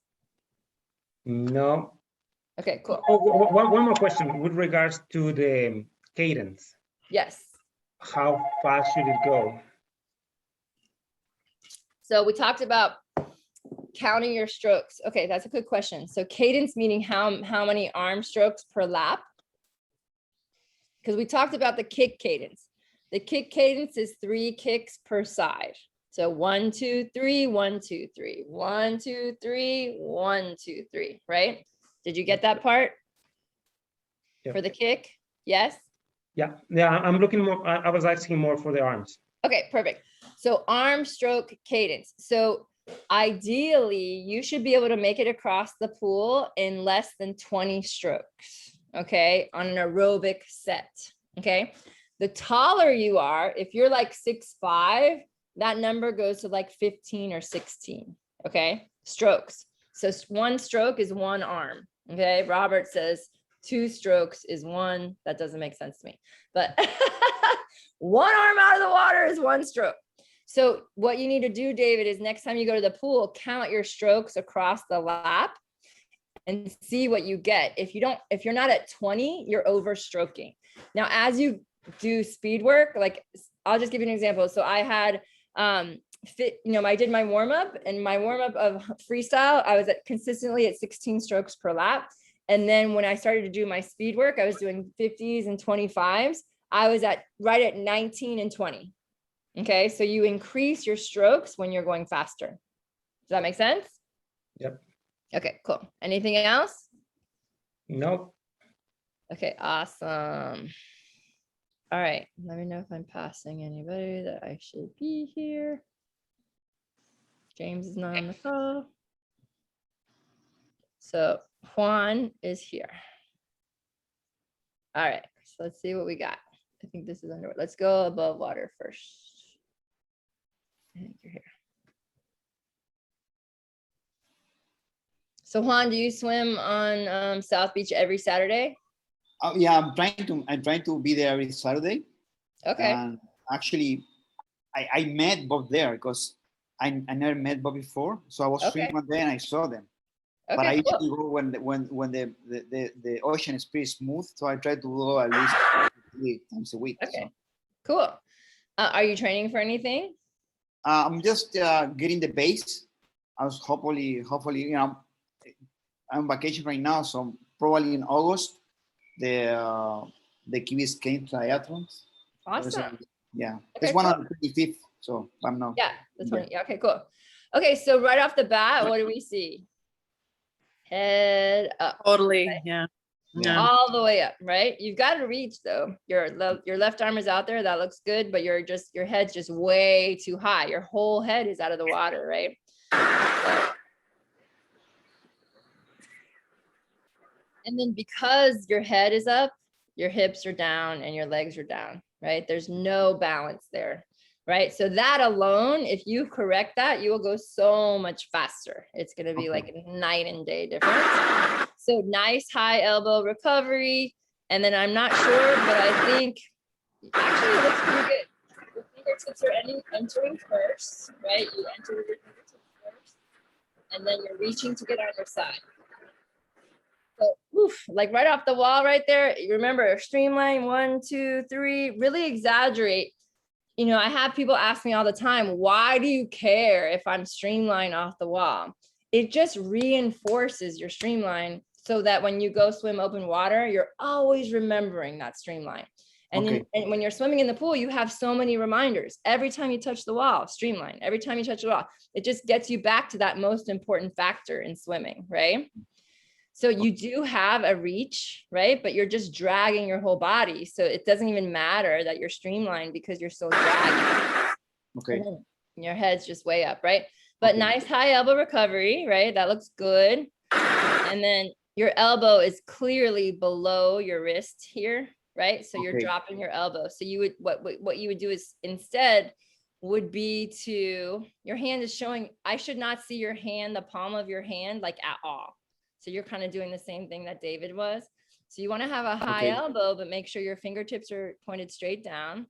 No. Okay, cool. Oh, one more question with regards to the cadence. Yes. How fast should it go? So we talked about counting your strokes. Okay, that's a good question. So cadence meaning how many arm strokes per lap? Because we talked about the kick cadence. The kick cadence is 3 kicks per side. So 1, 2, 3, 1, 2, 3, 1, 2, 3, 1, 2, 3, right? Did you get that part? Yep. For the kick? Yes? Yeah, I'm looking more, I was asking more for the arms. Okay, perfect. So arm stroke cadence. So ideally, you should be able to make it across the pool in less than 20 strokes, okay, on an aerobic set, okay? The taller you are, if you're like 6'5", that number goes to like 15 or 16, okay? Strokes. So 1 stroke is 1 arm, okay? Robert says 2 strokes is 1. That doesn't make sense to me, but 1 arm out of the water is 1 stroke. So what you need to do, David, is next time you go to the pool, count your strokes across the lap and see what you get. If you're not at 20, you're over stroking. Now, as you do speed work, like I'll just give you an example. So I had I did my warm-up, and my warm-up of freestyle, I was consistently at 16 strokes per lap. And then when I started to do my speed work, I was doing 50s and 25s. I was right at 19 and 20. Okay, so you increase your strokes when you're going faster. Does that make sense? Yep. Okay, cool. Anything else? No. Okay, awesome. All right, let me know if I'm passing anybody that I should be here. James is not on the call. So Juan is here. All right, so let's see what we got. I think this is underwater. Let's go above water first. I think you're here. So Juan, do you swim on South Beach every Saturday? Yeah, I'm trying to be there every Saturday. Okay. And actually, I met Bob there because I never met Bob before. So I was Okay. swimming one day and I saw them. But I Okay, usually cool. go when the ocean is pretty smooth. So I try to go at least 3 times a week. Okay, So, cool. Are you training for anything? I'm just getting the base. I was hopefully, I'm on vacation right now, so probably in August, the Key Biscayne Triathlons. Awesome. Yeah, Okay, there's one cool. on the 25th, so I'm not. Yeah, the 20. Yeah, okay, cool. Okay, so right off the bat, what do we see? Head up. Totally. Yeah. Yeah. Yeah. All the way up, right? You've got to reach though. Your left arm is out there. That looks good, but your head's just way too high. Your whole head is out of the water, right? And then because your head is up, your hips are down and your legs are down, right? There's no balance there, right? So that alone, if you correct that, you will go so much faster. It's going to be like a night and day difference. So nice high elbow recovery. And then I'm not sure, but I think actually it looks pretty good. Your fingertips are entering first, right? You enter with your fingertips first, and then you're reaching to get on your side. So, oof, like right off the wall right there, you remember streamline 1, 2, 3, really exaggerate. You know, I have people ask me all the time, why do you care if I'm streamline off the wall? It just reinforces your streamline so that when you go swim open water, you're always remembering that streamline. And, Okay. and when you're swimming in the pool, you have so many reminders. Every time you touch the wall, streamline. Every time you touch the wall, it just gets you back to that most important factor in swimming, right? So you do have a reach, right? But you're just dragging your whole body. So it doesn't even matter that you're streamlined because you're still dragging. Okay. And then your head's just way up, right? But Okay. nice high elbow recovery, right? That looks good. And then your elbow is clearly below your wrist here, right? So you're Okay. dropping your elbow. So you would, what you would do is instead would be to, your hand is showing, I should not see your hand, the palm of your hand, like at all. So you're kind of doing the same thing that David was. So you want to have a high Okay. elbow, but make sure your fingertips are pointed straight down.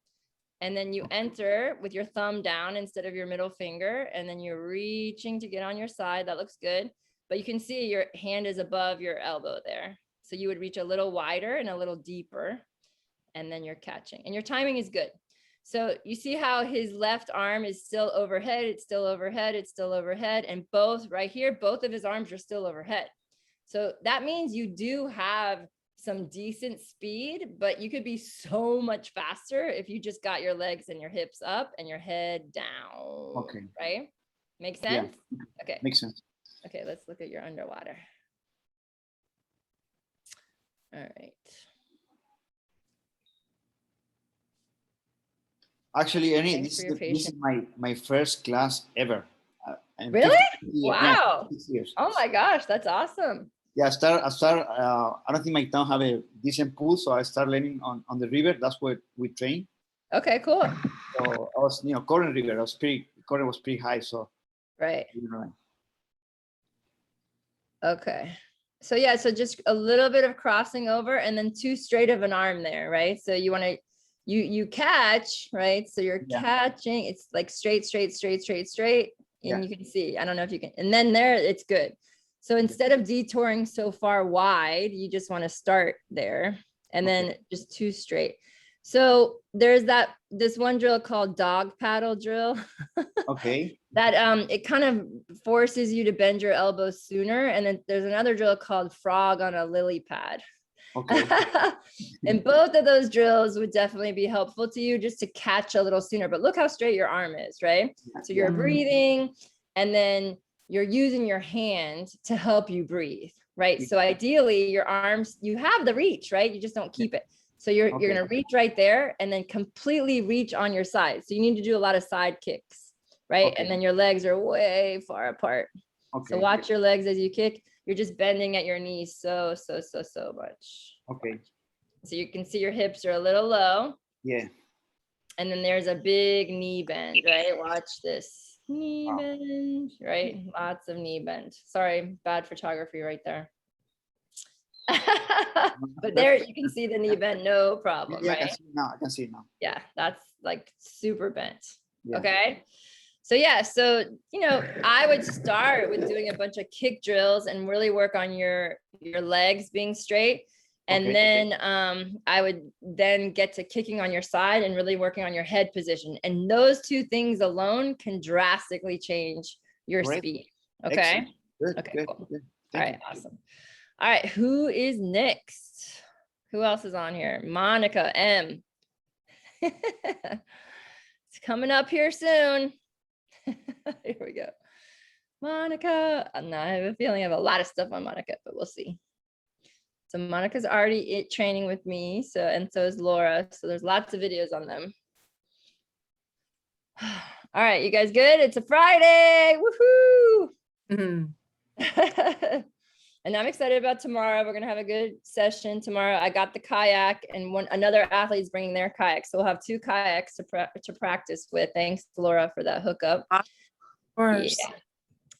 And then you enter with your thumb down instead of your middle finger. And then you're reaching to get on your side. That looks good. But you can see your hand is above your elbow there. So you would reach a little wider and a little deeper. And then you're catching. And your timing is good. So you see how his left arm is still overhead. It's still overhead. It's still overhead. And both right here, both of his arms are still overhead. So that means you do have some decent speed, but you could be so much faster if you just got your legs and your hips up and your head down. Okay. Right? Make Yeah. sense? Okay. Makes sense. Okay, let's look at your underwater. All right. Actually, Ernie, Thanks for your this is my first class ever. And Really? 50 Wow. 6 years. Oh my gosh, that's awesome. Yeah, I don't think my town have a decent pool, so I start learning on the river. That's where we train. Okay, cool. So I was, Current River. Current was pretty high, so Right. you know. Okay. So yeah, so just a little bit of crossing over and then too straight of an arm there, right? So you want to, you catch, right? So you're Yeah. catching, it's like straight. And Yeah. you can see, I don't know if you can, and then there it's good. So instead of detouring so far wide, you just want to start there and then just too straight. So there's this one drill called dog paddle drill. Okay. That it kind of forces you to bend your elbows sooner. And then there's another drill called frog on a lily pad. Okay. And both of those drills would definitely be helpful to you just to catch a little sooner. But look how straight your arm is, right? So you're Yeah. breathing and then you're using your hand to help you breathe, right? So ideally your arms, you have the reach, right? You just don't keep it. So you're going to reach right there and then completely reach on your side. So you need to do a lot of side kicks, right? Okay. And then your legs are way far apart. Okay. So watch your legs as you kick. You're just bending at your knees so much. Okay. So you can see your hips are a little low. Yeah. And then there's a big knee bend, right? Watch this. knee Wow. bend, right? Lots of knee bend. Sorry, bad photography right there. But there you can see the knee bend, no problem, Yeah, I can right? see it now. I can see it now. Yeah, that's like super bent. Yeah. Okay. So yeah, so I would start with doing a bunch of kick drills and really work on your legs being straight. And Okay. then I would then get to kicking on your side and really working on your head position. And those two things alone can drastically change your Great. speed. Okay. Excellent. Good, Okay, good, cool. good. All Thank right, awesome. All right, who is next? Who else is on here? Monica M. It's coming up here soon. Here we go. Monica. No, I have a feeling I have a lot of stuff on Monica, but we'll see. So Monica's already training with me. So, and so is Laura. So there's lots of videos on them. All right, you guys good? It's a Friday. Woohoo! Mhm. And I'm excited about tomorrow. We're going to have a good session tomorrow. I got the kayak and another athlete is bringing their kayak. So we'll have 2 kayaks to practice with. Thanks, Laura, for that hookup. Of course.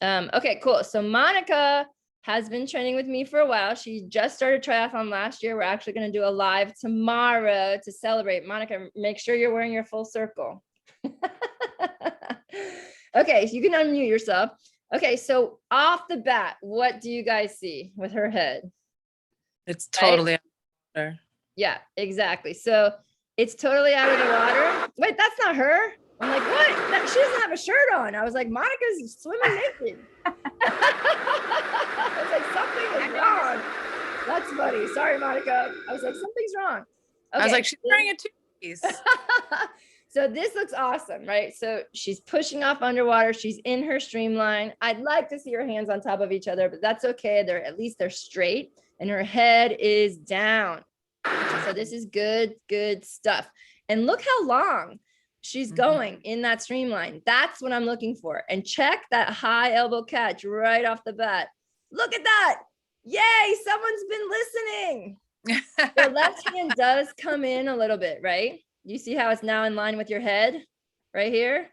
Yeah. Okay, cool. So Monica has been training with me for a while. She just started triathlon last year. We're actually going to do a live tomorrow to celebrate. Monica, make sure you're wearing your full circle. Okay, so you can unmute yourself. Okay, so off the bat, what do you guys see with her head? It's totally out Yeah, exactly. So it's totally out of the water. Wait, that's not her. I'm like, what? She doesn't have a shirt on. I was like, Monica's swimming naked. I was like, something is wrong. That's funny. Sorry, Monica. I was like, something's wrong. I was like, she's wearing a two-piece. So this looks awesome, right? So she's pushing off underwater. She's in her streamline. I'd like to see her hands on top of each other, but that's okay. At least they're straight and her head is down. So this is good stuff. And look how long she's going in that streamline. That's what I'm looking for. And check that high elbow catch right off the bat. Look at that. Yay, someone's been listening. Your left hand does come in a little bit, right? You see how it's now in line with your head right here?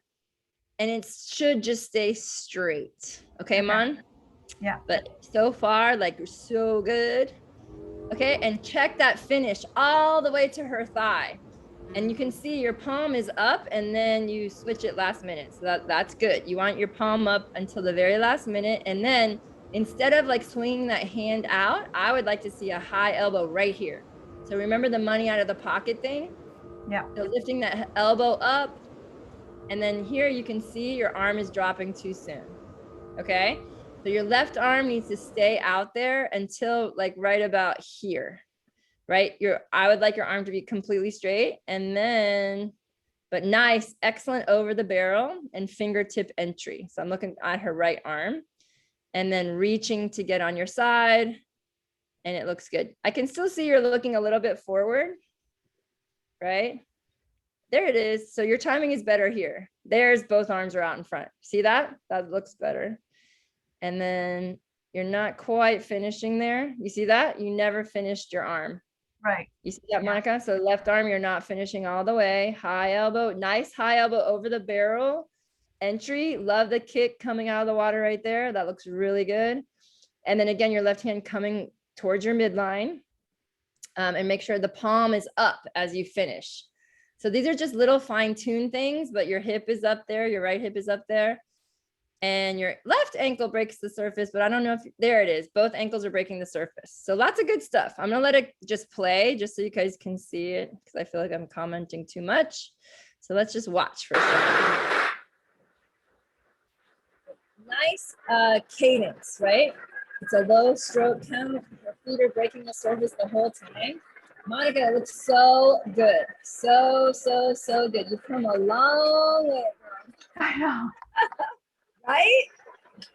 And it should just stay straight. Okay, Mon? Yeah. But so far, like, you're so good. Okay, and check that finish all the way to her thigh. And you can see your palm is up and then you switch it last minute. So that's good. You want your palm up until the very last minute. And then instead of like swinging that hand out, I would like to see a high elbow right here. So remember the money out of the pocket thing? Yeah. So lifting that elbow up. And then here you can see your arm is dropping too soon. Okay. So your left arm needs to stay out there until like right about here, right? I would like your arm to be completely straight and then, but nice, excellent over the barrel and fingertip entry. So I'm looking at her right arm and then reaching to get on your side and it looks good. I can still see you're looking a little bit forward, right? There it is. So your timing is better here. There's both arms are out in front. See that? That looks better. And then you're not quite finishing there. You see that? You never finished your arm. Right. You see that, Monica? So left arm, you're not finishing all the way. High elbow, nice high elbow over the barrel. Entry, love the kick coming out of the water right there. That looks really good. And then again, your left hand coming towards your midline. And make sure the palm is up as you finish. So these are just little fine-tuned things, but your hip is up there, your right hip is up there. And your left ankle breaks the surface, but I don't know if, there it is. Both ankles are breaking the surface. So lots of good stuff. I'm gonna let it just play just so you guys can see it because I feel like I'm commenting too much. So let's just watch for a second. Nice cadence, right? It's a low stroke count. Your feet are breaking the surface the whole time. Monica, it looks so good. So good. You've come a long way, girl. I know. Right?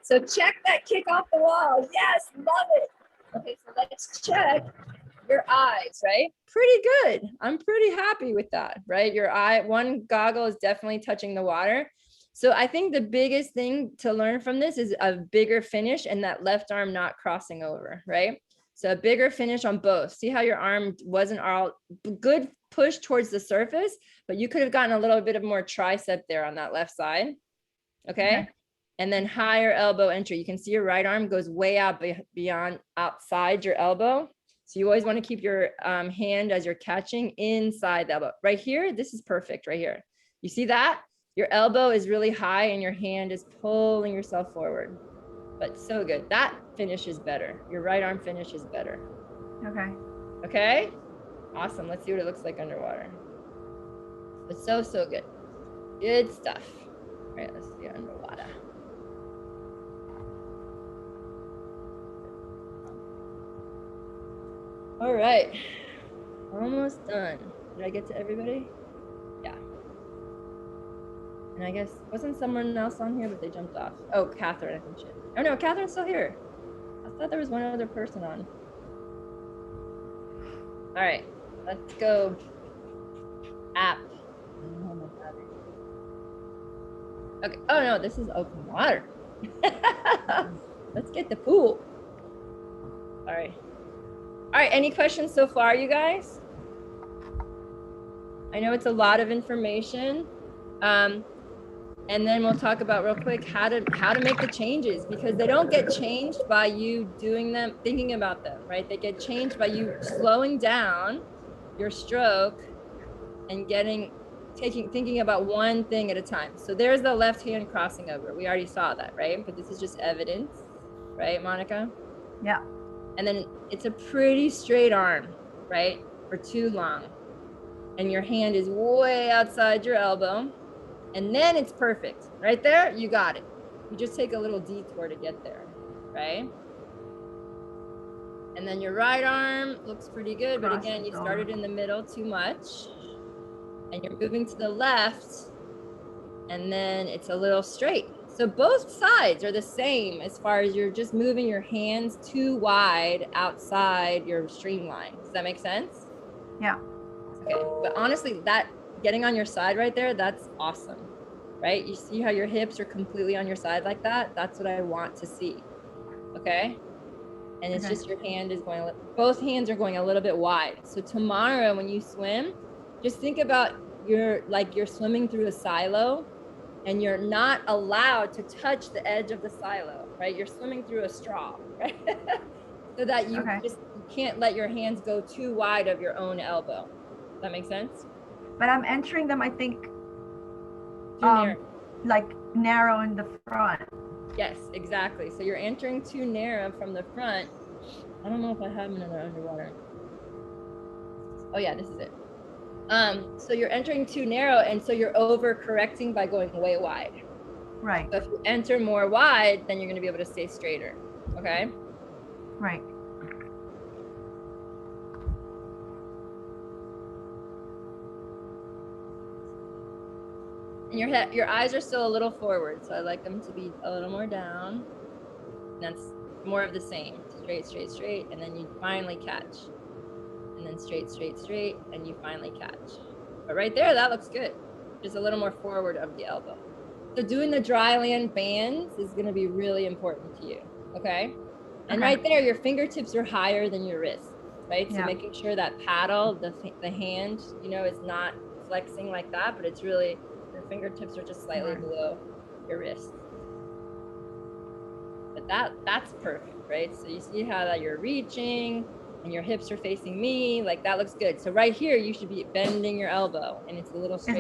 So check that kick off the wall. Yes, love it. Okay, so let's check your eyes, right? Pretty good. I'm pretty happy with that, right? Your eye, one goggle is definitely touching the water. So I think the biggest thing to learn from this is a bigger finish and that left arm not crossing over, right? So a bigger finish on both. See how your arm wasn't all good push towards the surface, but you could have gotten a little bit of more tricep there on that left side. Okay. And then higher elbow entry. You can see your right arm goes way out beyond outside your elbow. So you always want to keep your hand as you're catching inside the elbow. Right here, this is perfect right here. You see that? Your elbow is really high and your hand is pulling yourself forward. But so good. That finish is better. Your right arm finish is better. Okay. Okay? Awesome. Let's see what it looks like underwater. It's so, so good. Good stuff. All right, let's see underwater. All right. Almost done. Did I get to everybody? Yeah. And I guess, wasn't someone else on here, but they jumped off. Oh, Catherine, I think she. Oh no, Catherine's still here. I thought there was one other person on. All right, let's go. App. Okay. Oh no, this is open water. Let's get the pool. All right. All right. Any questions so far, you guys? I know it's a lot of information. And then we'll talk about real quick how to make the changes, because they don't get changed by you doing them, thinking about them, right? They get changed by you slowing down your stroke and thinking about one thing at a time. So there's the left hand crossing over. We already saw that, right? But this is just evidence, right, Monica? Yeah. And then it's a pretty straight arm, right? For too long. And your hand is way outside your elbow. And then it's perfect. Right there, you got it. You just take a little detour to get there, right? And then your right arm looks pretty good, but again, you started in the middle too much. And you're moving to the left, and then it's a little straight. So both sides are the same as far as you're just moving your hands too wide outside your streamline. Does that make sense? Yeah. Okay, but honestly, that getting on your side right there, that's awesome, right? You see how your hips are completely on your side like that? That's what I want to see, okay? And it's just your hand is going, both hands are going a little bit wide. So tomorrow when you swim, just think about you're swimming through a silo and you're not allowed to touch the edge of the silo, right? You're swimming through a straw, right? So that you you can't let your hands go too wide of your own elbow. Does that make sense? But I'm entering them, I think, Too narrow. like narrow in the front. Yes, exactly. So you're entering too narrow from the front. I don't know if I have another underwater. Oh yeah, this is it. So you're entering too narrow, and so you're over correcting by going way wide. Right. So if you enter more wide, then you're going to be able to stay straighter. Okay. Right. And your eyes are still a little forward, so I like them to be a little more down. And that's more of the same. Straight, straight, straight, and then you finally catch. And then straight, straight, straight, and you finally catch. But right there, that looks good. Just a little more forward of the elbow. So doing the dry land bands is going to be really important to you, okay? And right there, your fingertips are higher than your wrists, right? So making sure that paddle, the hand, is not flexing like that, but it's really, your fingertips are just slightly below your wrist. But that's perfect, right? So you see how that you're reaching and your hips are facing me, like that looks good. So right here, you should be bending your elbow and it's a little straight.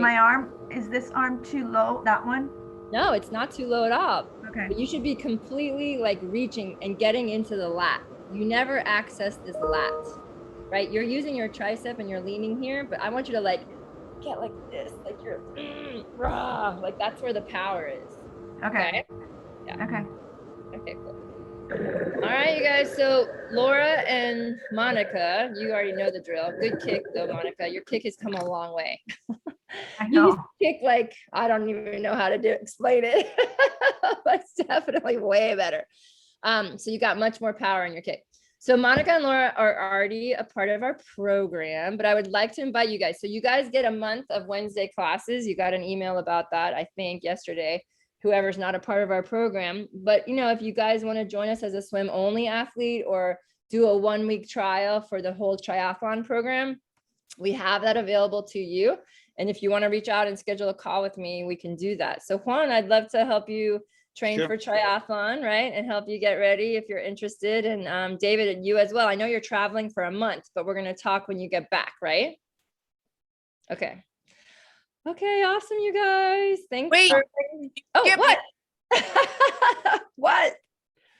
Is this arm too low, that one? No, it's not too low at all. Okay. But you should be completely like reaching and getting into the lat. You never access this lat, right? You're using your tricep and you're leaning here, but I want you to like get like this, like you're rah, like that's where the power is. Okay. Yeah. Okay. Okay, cool. All right, you guys. So Laura and Monica, you already know the drill. Good kick though, Monica. Your kick has come a long way. I You know. used to kick like, I don't even know how to explain it. But it's definitely way better. So you got much more power in your kick. So Monica and Laura are already a part of our program, but I would like to invite you guys. So you guys get a month of Wednesday classes. You got an email about that, I think, yesterday. Whoever's not a part of our program. But if you guys want to join us as a swim only athlete or do a 1 week trial for the whole triathlon program, we have that available to you. And if you want to reach out and schedule a call with me, we can do that. So Juan, I'd love to help you train Sure. for triathlon, right? And help you get ready if you're interested. And David, and you as well. I know you're traveling for a month, but we're going to talk when you get back, right? Okay. Okay, awesome, you guys. Thanks. Wait, Oh, skip what? What?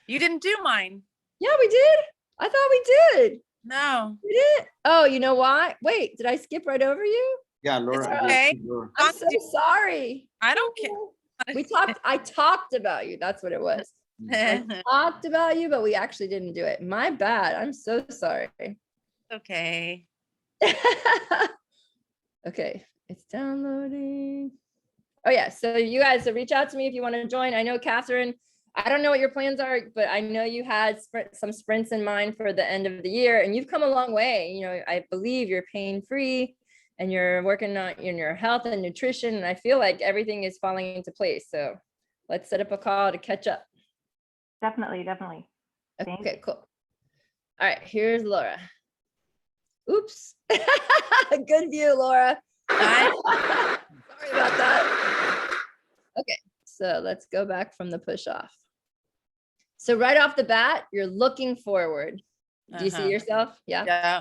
You didn't do mine. Yeah, we did. I thought we did. No. We did. Oh, you know why? Wait, did I skip right over you? Yeah, Laura. It's okay. Laura. I'm so sorry. I don't care. I talked about you. That's what it was. I talked about you, but we actually didn't do it. My bad. I'm so sorry. Okay. Okay, it's downloading. Oh yeah, so you guys, so reach out to me if you want to join. I know Catherine, I don't know what your plans are, but I know you had some sprints in mind for the end of the year, and you've come a long way. You know, I believe you're pain-free and you're working on your health and nutrition, and I feel like everything is falling into place. So let's set up a call to catch up. Definitely. Thanks. Okay, cool. All right, here's Laura. Oops. Good view, Laura. Sorry about that. Okay, so let's go back from the push off. So right off the bat, you're looking forward. Do you see yourself? Yeah. Yeah.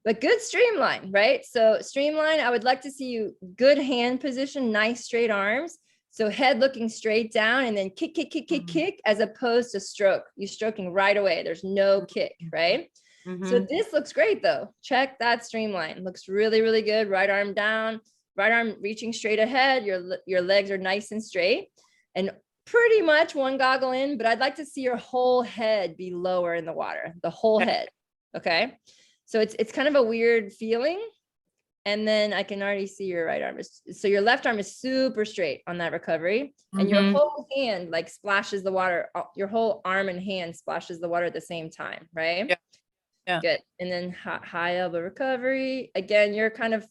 But good streamline, right? So streamline, I would like to see you good hand position, nice straight arms. So head looking straight down and then kick, kick, kick, kick, kick, as opposed to stroke. You stroking right away. There's no kick, right? So this looks great though. Check that streamline. Looks really, really good. Right arm down, right arm reaching straight ahead. Your legs are nice and straight and pretty much one goggle in, but I'd like to see your whole head be lower in the water, the whole head. Okay. So it's kind of a weird feeling. And then I can already see your right arm. So your left arm is super straight on that recovery and your whole hand like splashes the water. Your whole arm and hand splashes the water at the same time, right? Yeah. Yeah. Good. And then high elbow recovery. Again, you're kind of,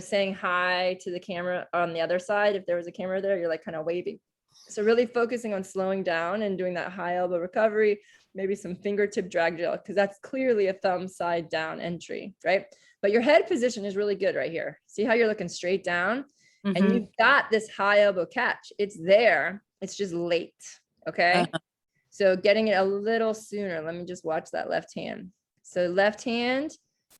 saying hi to the camera on the other side. If there was a camera there, you're like kind of waving. So really focusing on slowing down and doing that high elbow recovery, maybe some fingertip drag gel, because that's clearly a thumb side down entry, right? But your head position is really good right here. See how you're looking straight down and you've got this high elbow catch. It's there. It's just late. Okay. So getting it a little sooner. Let me just watch that left hand. So left hand,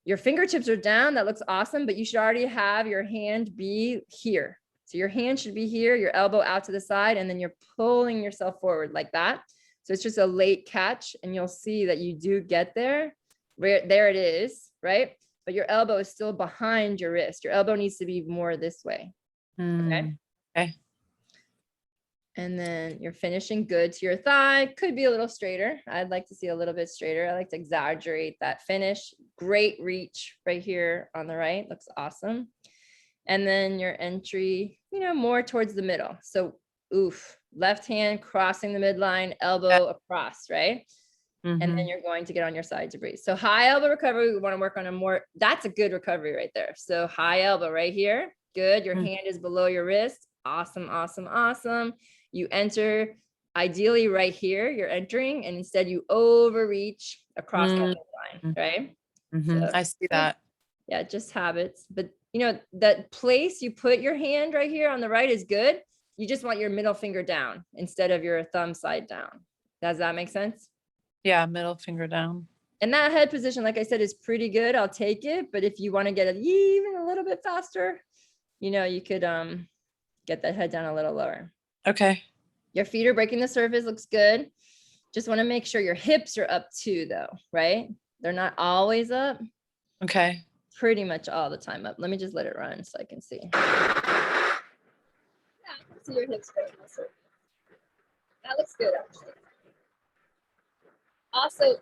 your fingertips are down. That looks awesome, but you should already have your hand be here. So your hand should be here, your elbow out to the side, and then you're pulling yourself forward like that. So it's just a late catch, and you'll see that you do get there. There it is, right? But your elbow is still behind your wrist. Your elbow needs to be more this way. Okay. Okay. And then you're finishing good to your thigh. Could be a little straighter. I'd like to see a little bit straighter. I like to exaggerate that finish. Great reach right here on the right. Looks awesome. And then your entry, more towards the middle. So left hand crossing the midline, elbow across, right? And then you're going to get on your side to breathe. So high elbow recovery, we want to work on that's a good recovery right there. So high elbow right here. Good. Your hand is below your wrist. Awesome, awesome, awesome. You enter ideally right here, you're entering, and instead you overreach across the line, right? So, I see that. Yeah, just habits. But that place you put your hand right here on the right is good. You just want your middle finger down instead of your thumb side down. Does that make sense? Yeah, middle finger down. And that head position, like I said, is pretty good. I'll take it. But if you want to get it even a little bit faster, you could get that head down a little lower. Okay. Your feet are breaking the surface, looks good. Just want to make sure your hips are up too, though, right? They're not always up. Okay. Pretty much all the time up. Let me just let it run so I can see. Yeah, I can see your hips breaking the surface. That looks good, actually. Also,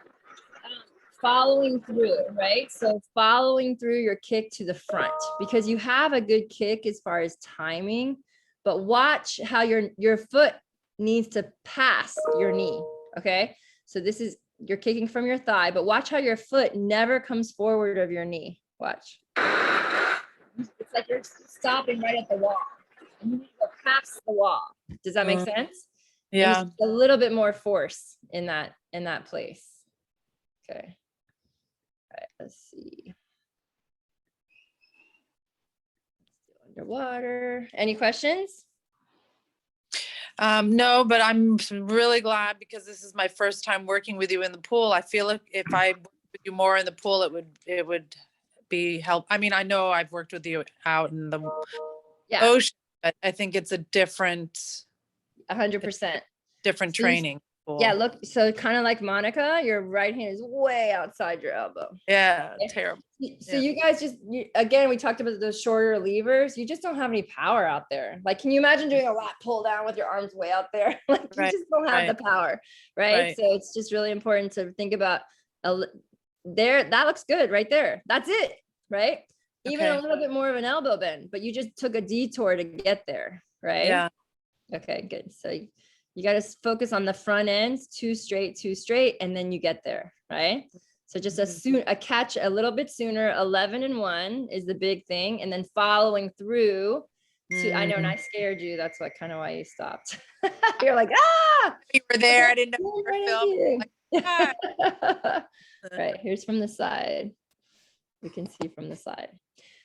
following through, right? So following through your kick to the front, because you have a good kick as far as timing, but watch how your foot needs to pass your knee, okay? So you're kicking from your thigh, but watch how your foot never comes forward of your knee. Watch. It's like you're stopping right at the wall. And you need to go past the wall. Does that make sense? Yeah. A little bit more force in that place. Okay. All right, let's see. underwater. Any questions? No, but I'm really glad because this is my first time working with you in the pool. I feel like if I worked with you more in the pool, it would be help. I mean, I know I've worked with you out in the Yeah, ocean, but I think it's a different 100%. different So you- training. Yeah, pool. look, so kind of like Monica, your right hand is way outside your elbow. Yeah, Okay. terrible. So Yeah. you guys again, we talked about those shorter levers. You just don't have any power out there. Like, can you imagine doing a lat pull down with your arms way out there? Like, you Right, just don't have the power, right? right. So it's just really important to think about there. That looks good right there. That's it, right? Even a Okay. little bit more of an elbow bend, but you just took a detour to get there, right? Yeah. Okay, good. So you got to focus on the front ends, two straight, and then you get there, right? So just a catch a little bit sooner. 11 and 1 is the big thing, and then following through. I know, and I scared you. That's what kind of why you stopped. You're like, ah! You were there. I didn't know you were Right filming. into "Ah." you. Right, here's from the side. We can see from the side.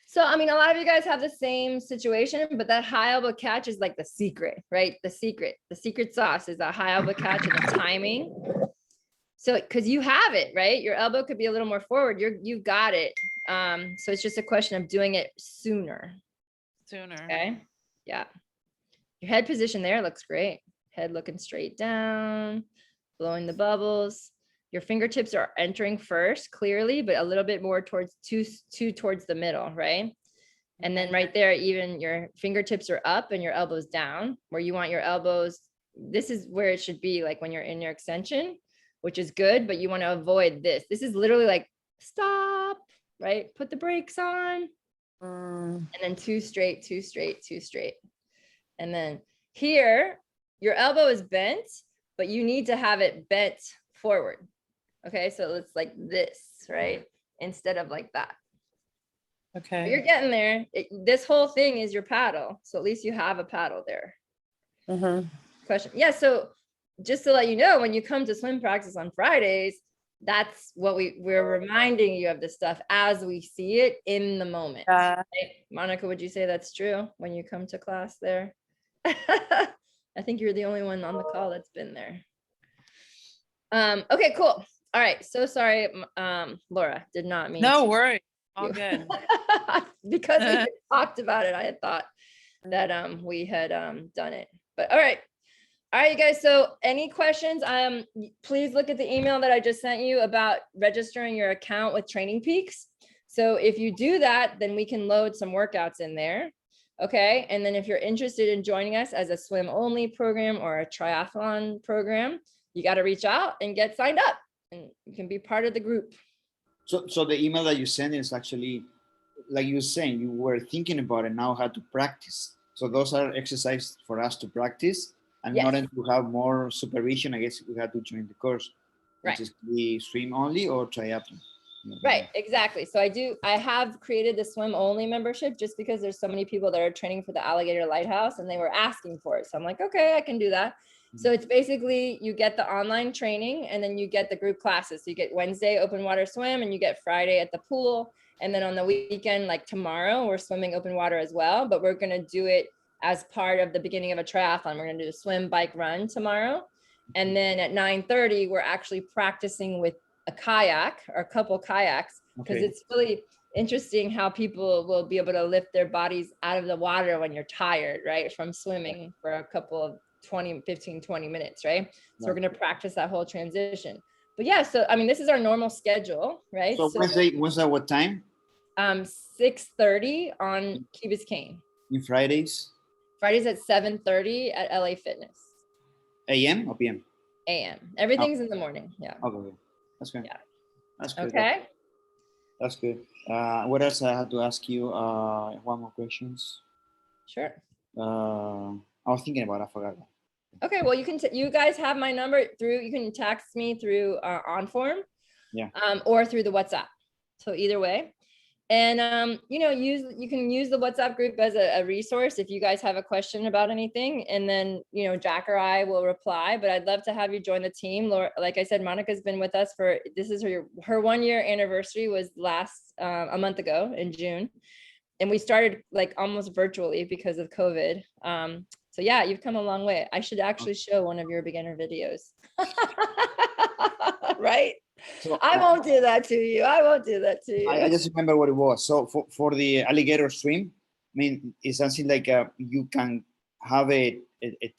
So, I mean, a lot of you guys have the same situation, but that high elbow catch is like the secret, right? The secret sauce is that high elbow catch and the timing. So, because you have it, right? Your elbow could be a little more forward. You got it. So it's just a question of doing it sooner. Sooner. Okay. Yeah. Your head position there looks great. Head looking straight down, blowing the bubbles. Your fingertips are entering first clearly, but a little bit more towards two towards the middle, right? And then right there, even your fingertips are up and your elbows down, where you want your elbows. This is where it should be, like when you're in your extension, which is good, but you want to avoid this. This is literally like stop, right? Put the brakes on. And then two straight. And then here, your elbow is bent, but you need to have it bent forward. Okay, so it's like this, right? Instead of like that. But Okay. you're getting there. This whole thing is your paddle. So at least you have a paddle there. Question. Yeah, so just to let you know, when you come to swim practice on Fridays, that's what we're reminding you of the stuff as we see it in the moment. Right? Monica, would you say that's true when you come to class there? I think you're the only one on the call that's been there. Okay, cool. All right. So sorry, Laura, did not mean No to- worries. All you. good. Because we had talked about it. I had thought that we had done it. But all right, you guys. So any questions? Please look at the email that I just sent you about registering your account with Training Peaks. So if you do that, then we can load some workouts in there. Okay, and then if you're interested in joining us as a swim only program or a triathlon program, you got to reach out and get signed up, and you can be part of the group. So the email that you sent is actually, like you were saying, you were thinking about it now how to practice. So those are exercises for us to practice, and Yes. in order to have more supervision, I guess we have to join the course, which Right. is the swim only or triathlon. Right, exactly. So I have created the swim only membership just because there's so many people that are training for the Alligator Lighthouse and they were asking for it. So I'm like, okay, I can do that. So it's basically you get the online training and then you get the group classes. So you get Wednesday open water swim and you get Friday at the pool. And then on the weekend, like tomorrow, we're swimming open water as well, but we're going to do it as part of the beginning of a triathlon. We're going to do a swim, bike, run tomorrow. And then at 9:30, we're actually practicing with a kayak or a couple kayaks, because Okay. it's really interesting how people will be able to lift their bodies out of the water when you're tired, right? From swimming for a couple of 15-20 minutes, right? So we're Right. going to practice that whole transition. But yeah, so I mean, this is our normal schedule, right? So Wednesday what time? 6:30 on Key Biscayne. In Fridays, Fridays at 7:30 at LA Fitness, AM or PM? AM. Everything's in the morning. Yeah. Okay, that's good. Yeah. That's good. Okay. That's good. What else I had to ask you? One more questions. Sure. I was thinking about it, I forgot. Okay, well, you guys have my number you can text me through OnForm. Yeah. Or through the WhatsApp. So either way. And you can use the WhatsApp group as a resource if you guys have a question about anything. And then, Jack or I will reply, but I'd love to have you join the team. Laura, like I said, Monica's been with us this is her 1 year anniversary was a month ago in June. and we started like almost virtually because of COVID. So yeah, you've come a long way. I should actually show one of your beginner videos. Right? So I won't do that to you. I won't do that to I you. just remember what it was. So for the alligator swim, I mean, it's something like you can have a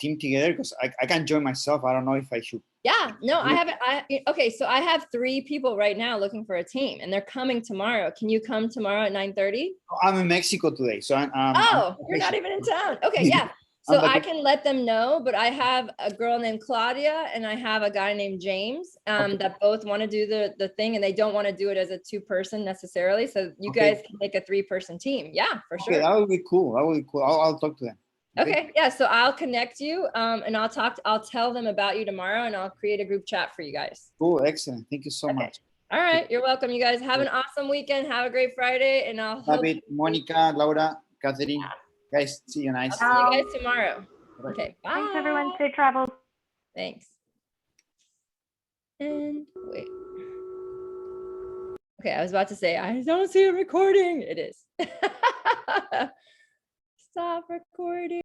team together, because I can join myself. I don't know if I should. Yeah, no, I haven't. Okay, so I have 3 people right now looking for a team, and they're coming tomorrow. Can you come tomorrow at 9:30? I'm in Mexico today, so Oh, you're not even in town. Okay, yeah. So I'm I like- can let them know, but I have a girl named Claudia and I have a guy named James that both want to do the thing, and they don't want to do it as a 2-person necessarily. So you Okay. guys can make a 3-person team. Yeah, for Okay, sure. that would be cool. That would be cool. I'll talk to them. Okay, yeah. So I'll connect you and I'll tell them about you tomorrow, and I'll create a group chat for you guys. Cool, excellent. Thank you so Okay. much. All right, you're welcome. You guys have an awesome weekend. Have a great Friday, and I'll hope David, Monica, Laura, Catherine, guys, see you nice. I'll see you guys tomorrow. Bye. Okay, bye. Thanks, everyone. Safe travels. Thanks. And wait. Okay, I was about to say, I don't see a recording. It is. Stop recording.